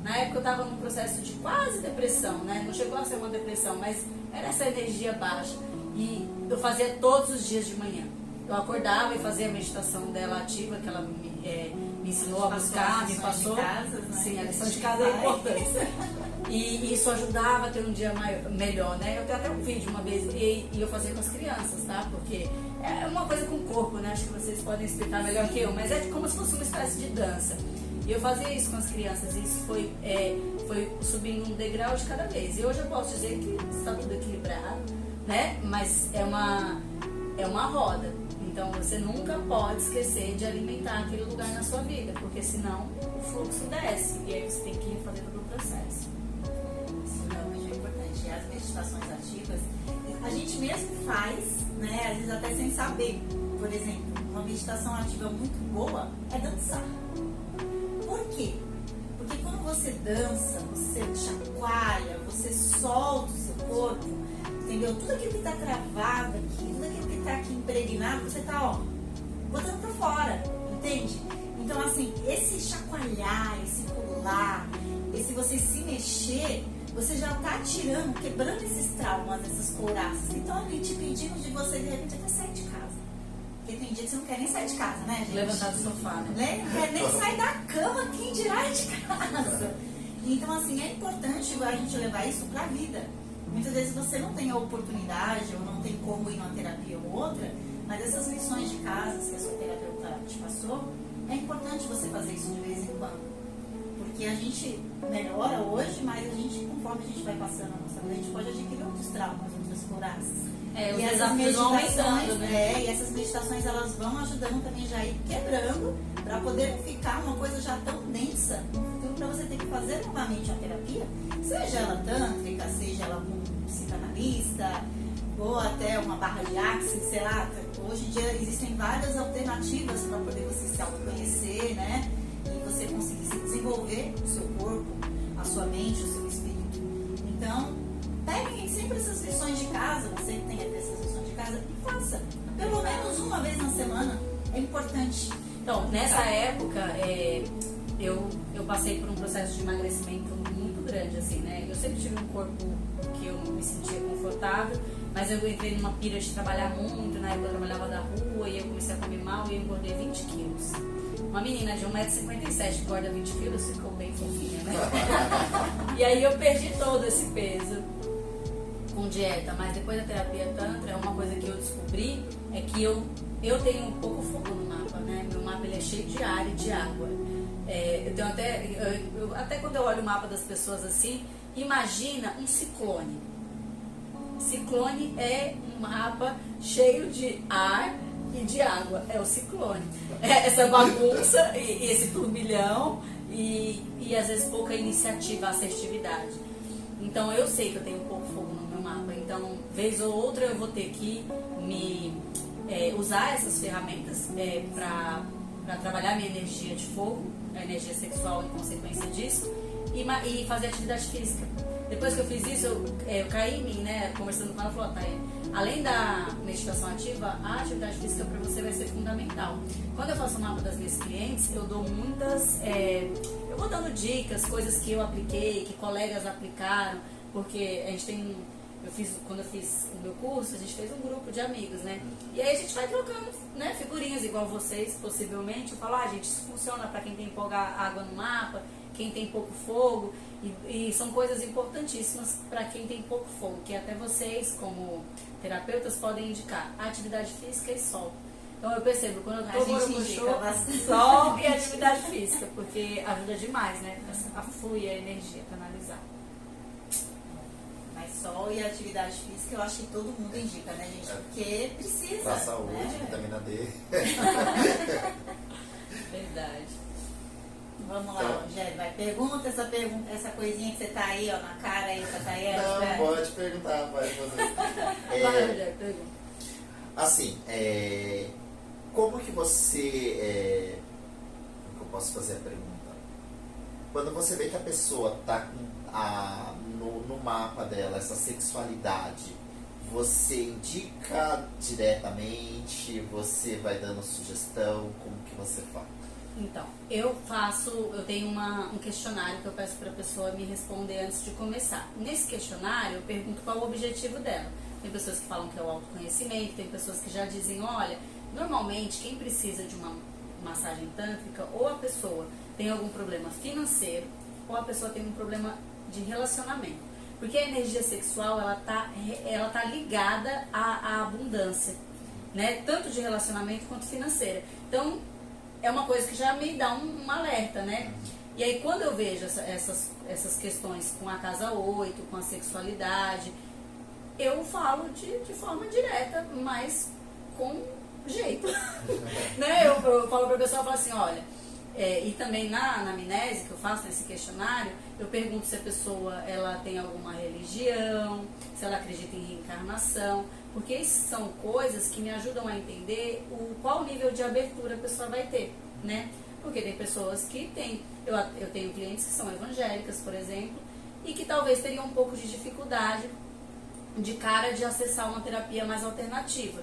Na época eu estava num processo de quase depressão, né? Não chegou a ser uma depressão, mas era essa energia baixa. E eu fazia todos os dias de manhã. Eu acordava e fazia a meditação dela ativa, que ela me me ensinou a buscar, me passou. Sim, a lição de casa é importante. E isso ajudava a ter um dia melhor, né? Eu tenho até um vídeo uma vez e eu fazia com as crianças, tá? Porque é uma coisa com o corpo, né? Acho que vocês podem explicar melhor que eu, mas é como se fosse uma espécie de dança. E eu fazia isso com as crianças e isso foi subindo um degrau de cada vez. E hoje eu posso dizer que está tudo equilibrado, né? Mas é uma roda. Então você nunca pode esquecer de alimentar aquele lugar na sua vida, porque senão o fluxo desce e aí você tem que fazer todo o processo. Isso realmente é importante. E as meditações ativas, a gente mesmo faz, né? Às vezes até sem saber. Por exemplo, uma meditação ativa muito boa é dançar. Por quê? Porque quando você dança, você chacoalha, você solta o seu corpo, entendeu? Tudo aquilo que está travado aqui, tudo aquilo que está aqui impregnado, você está, ó, botando para fora, entende? Então, assim, esse chacoalhar, esse pular, esse você se mexer, você já está tirando, quebrando esses traumas, essas couraças que estão ali te pedindo de você, de repente, até sair de casa. Porque tem dia que você não quer nem sair de casa, né, gente? Levantar do sofá, né? Não quer nem sair da cama, quem dirá de casa. Então, assim, é importante a gente levar isso pra vida. Muitas vezes você não tem a oportunidade ou não tem como ir numa terapia ou outra, mas essas lições de casa que a sua terapeuta te passou, é importante você fazer isso de vez em quando. Porque a gente melhora hoje, mas a gente, conforme a gente vai passando a nossa vida, a gente pode adquirir outros traumas, outras couraças. Os e essas desafios vão meditações, aumentando, né? e essas meditações elas vão ajudando também já a ir quebrando para poder ficar uma coisa já tão densa no futuro para você ter que fazer novamente uma terapia, seja ela tântrica, seja ela com um psicanalista ou até uma barra de axis, sei lá. Hoje em dia existem várias alternativas para poder você se autoconhecer, né? E você conseguir se desenvolver o seu corpo, a sua mente, o seu espírito. Então, peguem sempre essas lições de casa, você que tem essas lições de casa, e faça. Pelo menos uma vez na semana. É importante. Então, nessa época, eu passei por um processo de emagrecimento muito grande, assim, né? Eu sempre tive um corpo que eu me sentia confortável, mas eu entrei numa pira de trabalhar muito, na época eu trabalhava da rua e eu comecei a comer mal e eu engordei 20 quilos. Uma menina de 1,57m engorda 20 quilos, ficou bem fofinha, né? E aí eu perdi todo esse peso com dieta, mas depois da terapia tantra, uma coisa que eu descobri é que eu tenho um pouco fogo no mapa, né? Meu mapa ele é cheio de ar e de água. Eu tenho até quando eu olho o mapa das pessoas assim, imagina um ciclone. Ciclone é um mapa cheio de ar e de água, é o ciclone. Essa bagunça e esse turbilhão e às vezes pouca iniciativa, assertividade. Então eu sei que eu tenho pouco fogo no meu mapa, então vez ou outra eu vou ter que usar essas ferramentas para trabalhar minha energia de fogo, a energia sexual em consequência disso, e fazer atividade física. Depois que eu fiz isso, eu caí em mim, né, conversando com ela, falou, tá, além da meditação ativa, a atividade física para você vai ser fundamental. Quando eu faço o mapa das minhas clientes, eu dou muitas, eu vou dando dicas, coisas que eu apliquei, que colegas aplicaram, porque a gente tem, quando eu fiz o meu curso, a gente fez um grupo de amigos, né, e aí a gente vai trocando, né, figurinhas igual vocês, possivelmente, eu falo, gente, isso funciona para quem tem pouca água no mapa, quem tem pouco fogo, e são coisas importantíssimas para quem tem pouco fogo, que até vocês, como terapeutas, podem indicar atividade física e sol. Então eu percebo, quando eu tô sol e atividade física, porque ajuda demais, né? A fluir a energia, canalizar. Mas sol e atividade física eu acho que todo mundo indica, né, gente? Porque precisa. Pra saúde, né? vitamina D. Verdade. Vamos lá, Rogério, vai. Pergunta essa coisinha que você tá aí, ó, na cara aí, que tá aí. Não, pode perguntar, vai fazer. Vai, Rogério, pergunta. Assim, como que você... como que eu posso fazer a pergunta? Quando você vê que a pessoa tá no mapa dela, essa sexualidade, você indica diretamente, você vai dando sugestão, como que você faz? Então, eu tenho um questionário que eu peço para a pessoa me responder antes de começar. Nesse questionário, eu pergunto qual o objetivo dela. Tem pessoas que falam que é o autoconhecimento, tem pessoas que já dizem, olha, normalmente quem precisa de uma massagem tântrica, ou a pessoa tem algum problema financeiro, ou a pessoa tem um problema de relacionamento. Porque a energia sexual, ela tá ligada à abundância, né? Tanto de relacionamento quanto financeira. Então, é uma coisa que já me dá um alerta, né? E aí, quando eu vejo essas questões com a casa 8, com a sexualidade, eu falo de forma direta, mas com jeito. Né? Eu falo para a pessoa, eu falo assim, olha, e também na anamnese que eu faço, nesse questionário, eu pergunto se a pessoa ela tem alguma religião, se ela acredita em reencarnação, porque isso são coisas que me ajudam a entender qual nível de abertura a pessoa vai ter, né? Porque tem pessoas que têm, eu tenho clientes que são evangélicas, por exemplo, e que talvez teriam um pouco de dificuldade de cara de acessar uma terapia mais alternativa.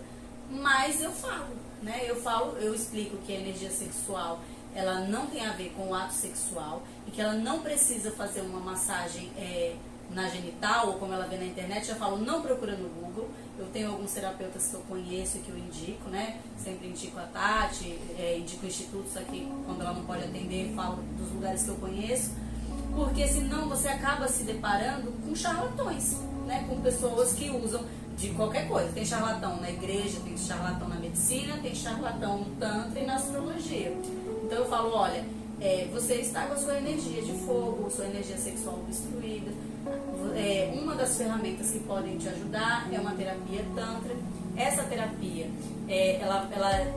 Mas eu falo, né? Eu explico que a energia sexual, ela não tem a ver com o ato sexual e que ela não precisa fazer uma massagem na genital, ou como ela vê na internet. Já falo, não procura no Google. Eu tenho alguns terapeutas que eu conheço e que eu indico, né? Sempre indico a Tati, indico institutos aqui, quando ela não pode atender, falo dos lugares que eu conheço, porque senão você acaba se deparando com charlatões, né? Com pessoas que usam de qualquer coisa. Tem charlatão na igreja, tem charlatão na medicina, tem charlatão no tantra e na astrologia. Então eu falo, olha, você está com a sua energia de fogo, sua energia sexual obstruída. Uma das ferramentas que podem te ajudar é uma terapia tantra. Essa terapia, ela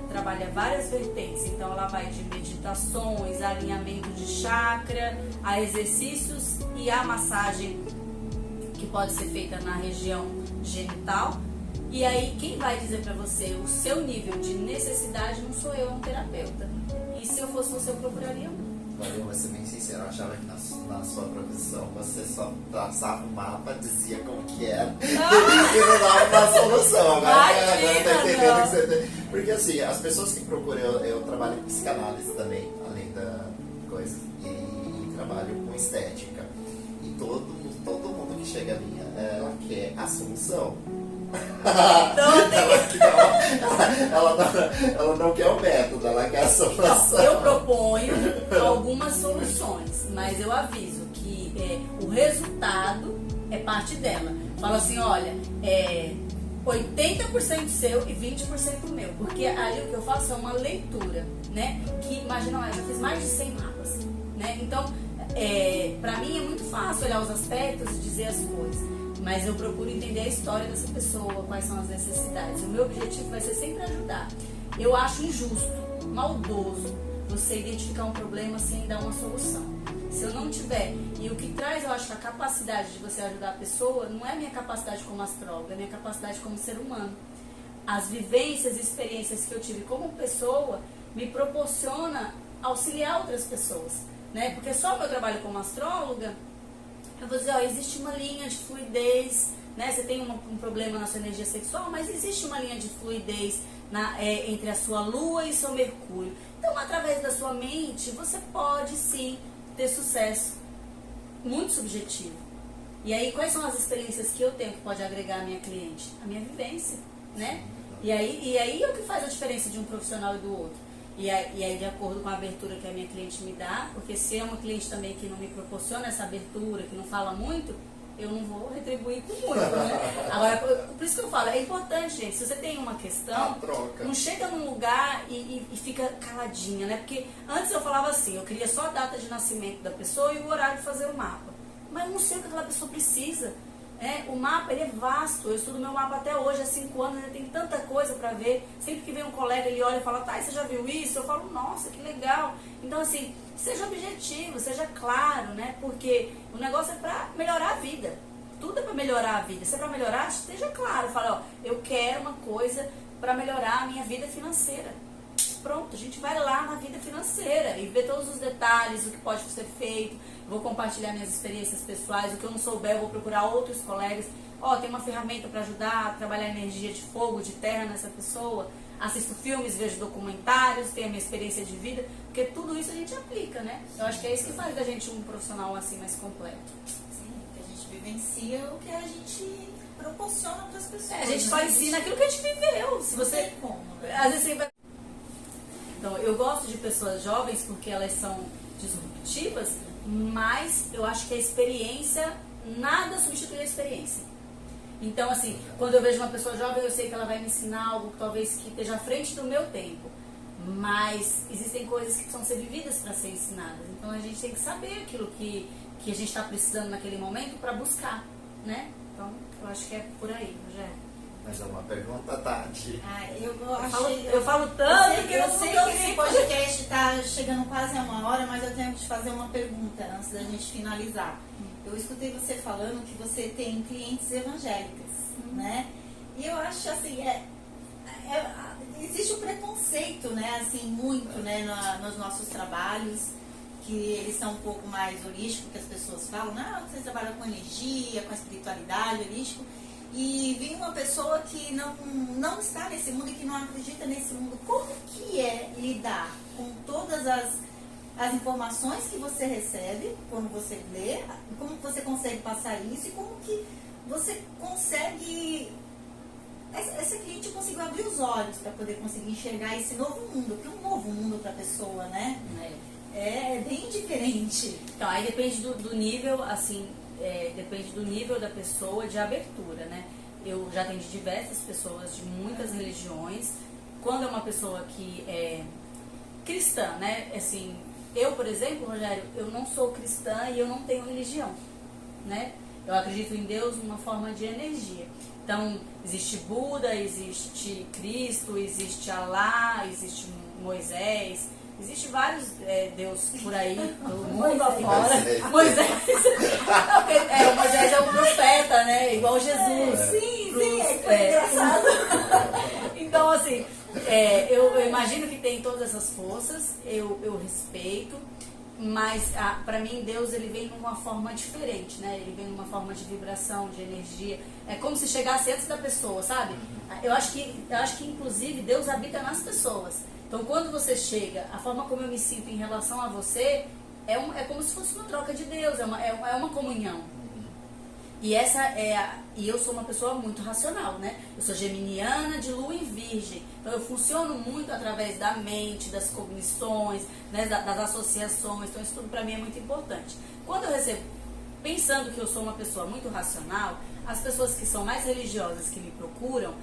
trabalha várias vertentes. Então ela vai de meditações, alinhamento de chakra, a exercícios e a massagem que pode ser feita na região genital. E aí quem vai dizer pra você o seu nível de necessidade não sou eu, é um terapeuta. E se eu fosse você, eu procuraria um. Olha, eu vou ser bem sincero, eu achava que na sua profissão você só traçava o mapa, dizia como que era e não dava uma solução. Agora eu tô entendendo que você tem. Porque assim, as pessoas que procuram, eu trabalho com psicanálise também, além da coisa, e trabalho com estética. E todo mundo que chega a mim, ela quer a solução. Ela não quer o método, ela quer a solução. Eu proponho algumas soluções, mas eu aviso que o resultado é parte dela. Falo assim, olha, 80% seu e 20% meu, porque ali o que eu faço é uma leitura, né? Que, imagina lá, eu já fiz mais de 100 mapas, né? Então, pra mim é muito fácil olhar os aspectos e dizer as coisas. Mas eu procuro entender a história dessa pessoa, quais são as necessidades. O meu objetivo vai ser sempre ajudar. Eu acho injusto, maldoso, você identificar um problema sem dar uma solução. Se eu não tiver, e o que traz, eu acho, a capacidade de você ajudar a pessoa, não é a minha capacidade como astróloga, é a minha capacidade como ser humano. As vivências e experiências que eu tive como pessoa me proporciona auxiliar outras pessoas, né? Porque só o meu trabalho como astróloga, eu vou dizer, existe uma linha de fluidez, né? Você tem um problema na sua energia sexual, mas existe uma linha de fluidez entre a sua lua e seu mercúrio. Então, através da sua mente, você pode sim ter sucesso. Muito subjetivo. E aí, quais são as experiências que eu tenho que pode agregar a minha cliente? A minha vivência, né? E aí é o que faz a diferença de um profissional e do outro. E aí, de acordo com a abertura que a minha cliente me dá, porque se é uma cliente também que não me proporciona essa abertura, que não fala muito, eu não vou retribuir com muito, né? Agora, por isso que eu falo, é importante, gente, se você tem uma questão, não chega num lugar e fica caladinha, né? Porque antes eu falava assim, eu queria só a data de nascimento da pessoa e o horário de fazer o mapa. Mas eu não sei o que aquela pessoa precisa. O mapa, ele é vasto. Eu estudo meu mapa até hoje, há 5 anos, ainda tem tanta coisa para ver. Sempre que vem um colega, ele olha e fala, tá, você já viu isso? Eu falo, nossa, que legal. Então, assim, seja objetivo, seja claro, né? Porque o negócio é para melhorar a vida. Tudo é para melhorar a vida. Se é para melhorar, esteja claro. Fala, ó, eu quero uma coisa para melhorar a minha vida financeira. Pronto, a gente vai lá na vida financeira e vê todos os detalhes, o que pode ser feito. Vou compartilhar minhas experiências pessoais, o que eu não souber, eu vou procurar outros colegas. Tem uma ferramenta para ajudar a trabalhar energia de fogo, de terra nessa pessoa. Assisto filmes, vejo documentários, tenho a minha experiência de vida, porque tudo isso a gente aplica, né? Eu acho que é isso que faz da gente um profissional assim mais completo. Sim, que a gente vivencia o que a gente proporciona para as pessoas. A gente só ensina aquilo que a gente viveu. Se você, não tem como, né? Às vezes você vai... Então, eu gosto de pessoas jovens porque elas são disruptivas, mas eu acho que a experiência, nada substitui a experiência. Então, assim, quando eu vejo uma pessoa jovem, eu sei que ela vai me ensinar algo talvez que esteja à frente do meu tempo. Mas existem coisas que precisam ser vividas para ser ensinadas. Então, a gente tem que saber aquilo que a gente está precisando naquele momento para buscar, né? Então, eu acho que é por aí, Rogério. Mais alguma pergunta, Tati? Eu falo tanto eu sei que esse podcast está chegando quase a 1 hora, mas eu tenho que te fazer uma pergunta antes da gente finalizar. Eu escutei você falando que você tem clientes evangélicas, né? E eu acho assim, existe o preconceito, né? Assim, muito, né? Nos nossos trabalhos, que eles são um pouco mais holísticos, que as pessoas falam, não, vocês trabalham com energia, com espiritualidade, holístico. E vem uma pessoa que não está nesse mundo e que não acredita nesse mundo. Como que é lidar com todas as informações que você recebe quando você lê? Como que você consegue passar isso? E como que você consegue... Essa cliente conseguiu abrir os olhos para poder conseguir enxergar esse novo mundo, que é um novo mundo para a pessoa, né? É bem diferente. Então, aí depende do nível, assim... depende do nível da pessoa de abertura, né? Eu já atendi diversas pessoas de muitas religiões. Quando é uma pessoa que é cristã, né? Assim, eu, por exemplo, Rogério, eu não sou cristã e eu não tenho religião, né? Eu acredito em Deus numa forma de energia. Então, existe Buda, existe Cristo, existe Alá, existe Moisés... Existe vários Deus por aí, do mundo afora. Moisés. O Moisés é um profeta, né? Igual Jesus. Sim, é engraçado. Então, assim, eu imagino que tem todas essas forças, eu respeito, mas pra mim Deus ele vem numa forma diferente, né? Ele vem numa forma de vibração, de energia. É como se chegasse antes da pessoa, sabe? Eu acho que inclusive Deus habita nas pessoas. Então, quando você chega, a forma como eu me sinto em relação a você é como se fosse uma troca de Deus, é uma comunhão. E e eu sou uma pessoa muito racional, né? Eu sou geminiana de lua em virgem. Então, eu funciono muito através da mente, das cognições, né, das associações. Então, isso tudo para mim é muito importante. Quando eu recebo, pensando que eu sou uma pessoa muito racional, as pessoas que são mais religiosas que me procuram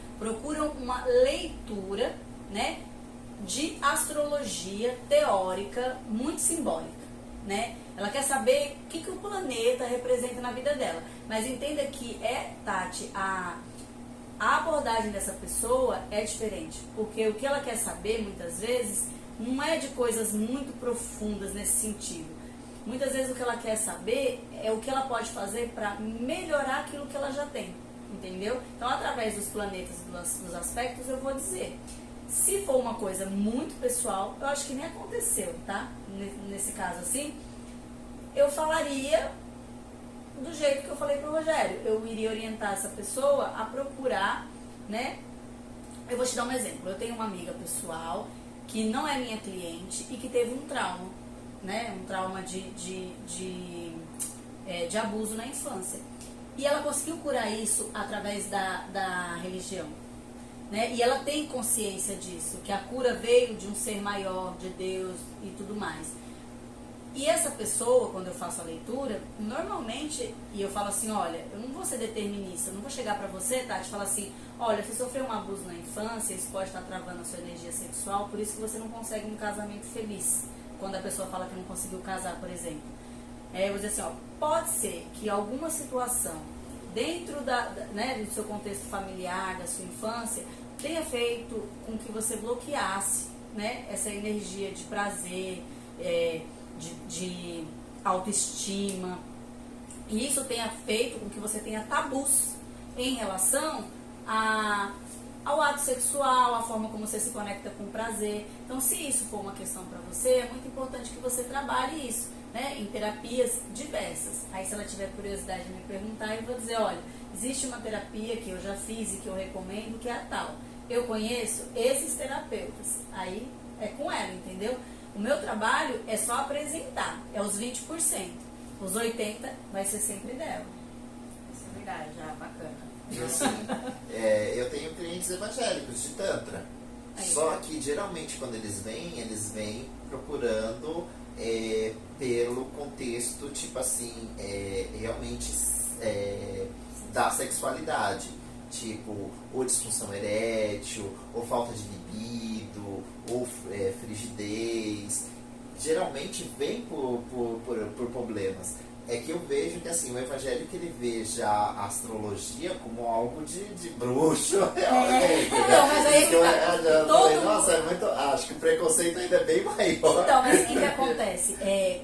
uma leitura, né? De astrologia teórica muito simbólica, né? Ela quer saber o que o planeta representa na vida dela. Mas entenda que Tati, a abordagem dessa pessoa é diferente. Porque o que ela quer saber, muitas vezes, não é de coisas muito profundas nesse sentido. Muitas vezes o que ela quer saber é o que ela pode fazer para melhorar aquilo que ela já tem, entendeu? Então, através dos planetas, dos aspectos, eu vou dizer... Se for uma coisa muito pessoal, eu acho que nem aconteceu, tá? Nesse caso assim, eu falaria do jeito que eu falei pro Rogério. Eu iria orientar essa pessoa a procurar, né? Eu vou te dar um exemplo. Eu tenho uma amiga pessoal que não é minha cliente e que teve um trauma, né? Um trauma de abuso na infância. E ela conseguiu curar isso através da religião. Né? E ela tem consciência disso, que a cura veio de um ser maior, de Deus e tudo mais. E essa pessoa, quando eu faço a leitura, normalmente, e eu falo assim, olha, eu não vou ser determinista, eu não vou chegar pra você, Tati, e falar assim, olha, você sofreu um abuso na infância, isso pode estar travando a sua energia sexual, por isso que você não consegue um casamento feliz. Quando a pessoa fala que não conseguiu casar, por exemplo. Eu vou dizer assim, ó, pode ser que alguma situação dentro né, do seu contexto familiar, da sua infância, tenha feito com que você bloqueasse, né, essa energia de prazer, de autoestima. E isso tenha feito com que você tenha tabus em relação ao ato sexual, a forma como você se conecta com o prazer. Então, se isso for uma questão para você, é muito importante que você trabalhe isso, né, em terapias diversas. Aí, se ela tiver curiosidade de me perguntar, eu vou dizer, olha, existe uma terapia que eu já fiz e que eu recomendo, que é a tal. Eu conheço esses terapeutas. Aí, é com ela, entendeu? O meu trabalho é só apresentar, é os 20%. Os 80% vai ser sempre dela. Isso é verdade, já bacana. E assim, eu tenho clientes evangélicos de Tantra. Só que geralmente quando eles vêm procurando pelo contexto, tipo assim, realmente da sexualidade. Tipo, ou disfunção erétil, ou falta de libido, ou frigidez. Geralmente vem por problemas. É que eu vejo que assim, o evangélico ele veja a astrologia como algo de bruxo, realmente. Não, mas aí Nossa, é muito. Acho que o preconceito ainda é bem maior. Então, mas o que acontece?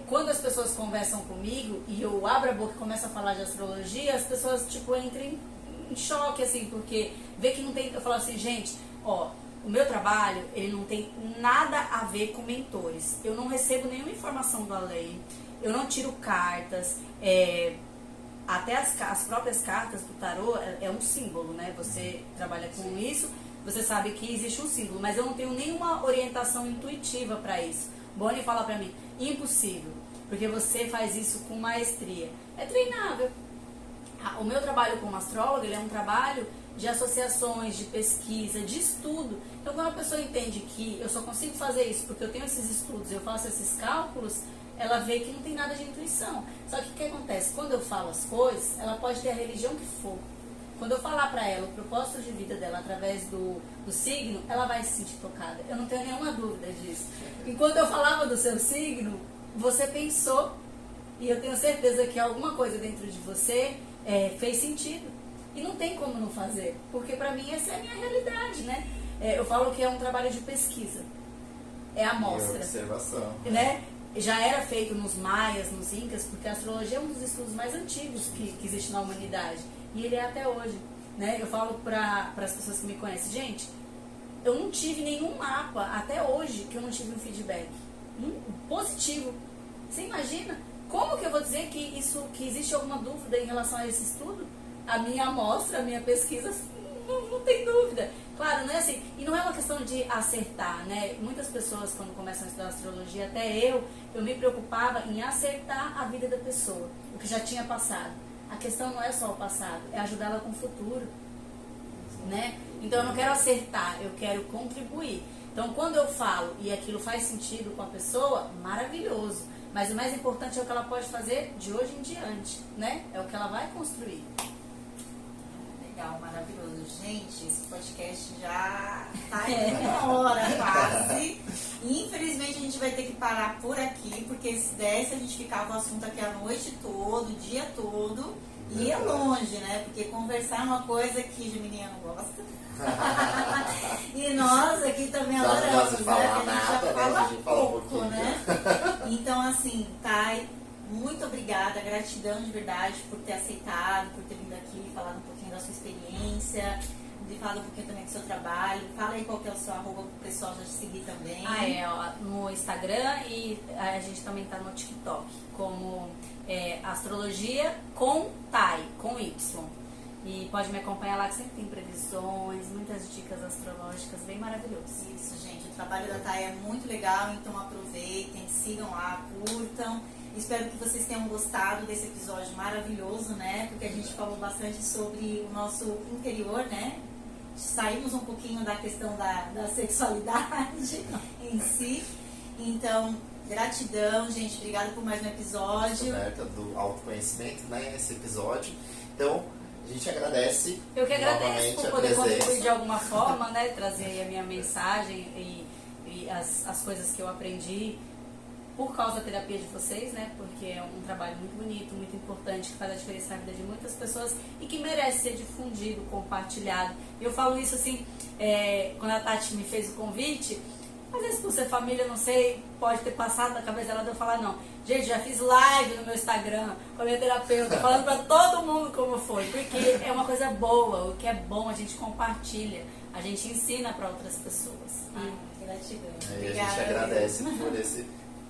Quando as pessoas conversam comigo e eu abro a boca e começo a falar de astrologia, as pessoas tipo entram em choque, assim, porque vê que não tem. Eu falo assim, gente, ó, o meu trabalho, ele não tem nada a ver com mentores. Eu não recebo nenhuma informação do além. Eu não tiro cartas. Até as próprias cartas do tarô é um símbolo, né? Você trabalha com isso, você sabe que existe um símbolo, mas eu não tenho nenhuma orientação intuitiva para isso. Bonnie fala para mim, impossível, porque você faz isso com maestria. É treinável. O meu trabalho como astróloga, ele é um trabalho de associações, de pesquisa, de estudo. Então, quando a pessoa entende que eu só consigo fazer isso porque eu tenho esses estudos, eu faço esses cálculos, ela vê que não tem nada de intuição. Só que o que acontece? Quando eu falo as coisas, ela pode ter a religião que for. Quando eu falar para ela o propósito de vida dela através do signo, ela vai se sentir tocada. Eu não tenho nenhuma dúvida disso. Enquanto eu falava do seu signo, você pensou, e eu tenho certeza que alguma coisa dentro de você fez sentido. E não tem como não fazer, porque para mim essa é a minha realidade, né? Eu falo que é um trabalho de pesquisa. É amostra. Observação. Né? Já era feito nos maias, nos incas, porque a astrologia é um dos estudos mais antigos que existe na humanidade. E ele é até hoje. Né? Eu falo para as pessoas que me conhecem, gente, eu não tive nenhum mapa até hoje que eu não tive um feedback positivo. Você imagina? Como que eu vou dizer que existe alguma dúvida em relação a esse estudo? A minha amostra, a minha pesquisa, não tem dúvida. Claro, não é assim. E não é uma questão de acertar, né? Muitas pessoas, quando começam a estudar astrologia, até eu me preocupava em acertar a vida da pessoa, o que já tinha passado. A questão não é só o passado, é ajudá-la com o futuro, né? Então eu não quero acertar, eu quero contribuir. Então quando eu falo e aquilo faz sentido com a pessoa, maravilhoso. Mas o mais importante é o que ela pode fazer de hoje em diante, né? É o que ela vai construir. Legal, maravilhoso. Gente, esse podcast já tá em uma hora quase. Infelizmente a gente vai ter que parar por aqui, porque se desse a gente ficava o assunto aqui a noite toda, o dia todo, e ia longe, né? Porque conversar é uma coisa que Geminiano gosta. E nós aqui também adoramos, né? Falar A gente nada, já fala a gente fala pouco, um né? Então, assim, Thay, muito obrigada, gratidão de verdade por ter aceitado, por ter vindo aqui, falado um pouquinho da sua experiência, de falar um pouquinho também do seu trabalho. Fala aí qual que é o seu arroba pro pessoal já te seguir também. No Instagram, e a gente também tá no TikTok, como Astrologia com Thay, com Y. E pode me acompanhar lá, que sempre tem previsões, muitas dicas astrológicas, bem maravilhosas. Isso, gente, o trabalho da Thay é muito legal, então aproveitem, sigam lá, curtam. Espero que vocês tenham gostado desse episódio maravilhoso, né? Porque a gente falou bastante sobre o nosso interior, né? Saímos um pouquinho da questão da sexualidade em si. Então, gratidão, gente. Obrigada por mais um episódio. Descoberta do autoconhecimento, né? Esse episódio. Então, a gente agradece. Eu que agradeço por poder contribuir de alguma forma. forma, né? Trazer aí a minha mensagem e as coisas que eu aprendi por causa da terapia de vocês, né? Porque é um trabalho muito bonito, muito importante, que faz a diferença na vida de muitas pessoas e que merece ser difundido, compartilhado. E eu falo isso assim, quando a Tati me fez o convite, às vezes por ser família, não sei, pode ter passado na cabeça dela de eu falar, não. Gente, já fiz live no meu Instagram com a minha terapeuta, falando pra todo mundo como foi, porque é uma coisa boa, o que é bom a gente compartilha, a gente ensina pra outras pessoas. Gratidão. E a gente agradece por esse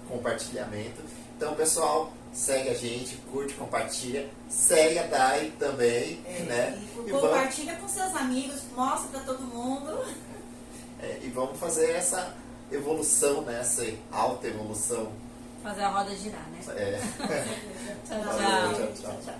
compartilhamento. Então, pessoal, segue a gente, curte, compartilha, segue a Thay também, né? E compartilha com seus amigos, mostra pra todo mundo. E vamos fazer essa evolução, né? Essa alta evolução. Fazer a roda girar, né? É. Tchau, Valeu, tchau. tchau, tchau.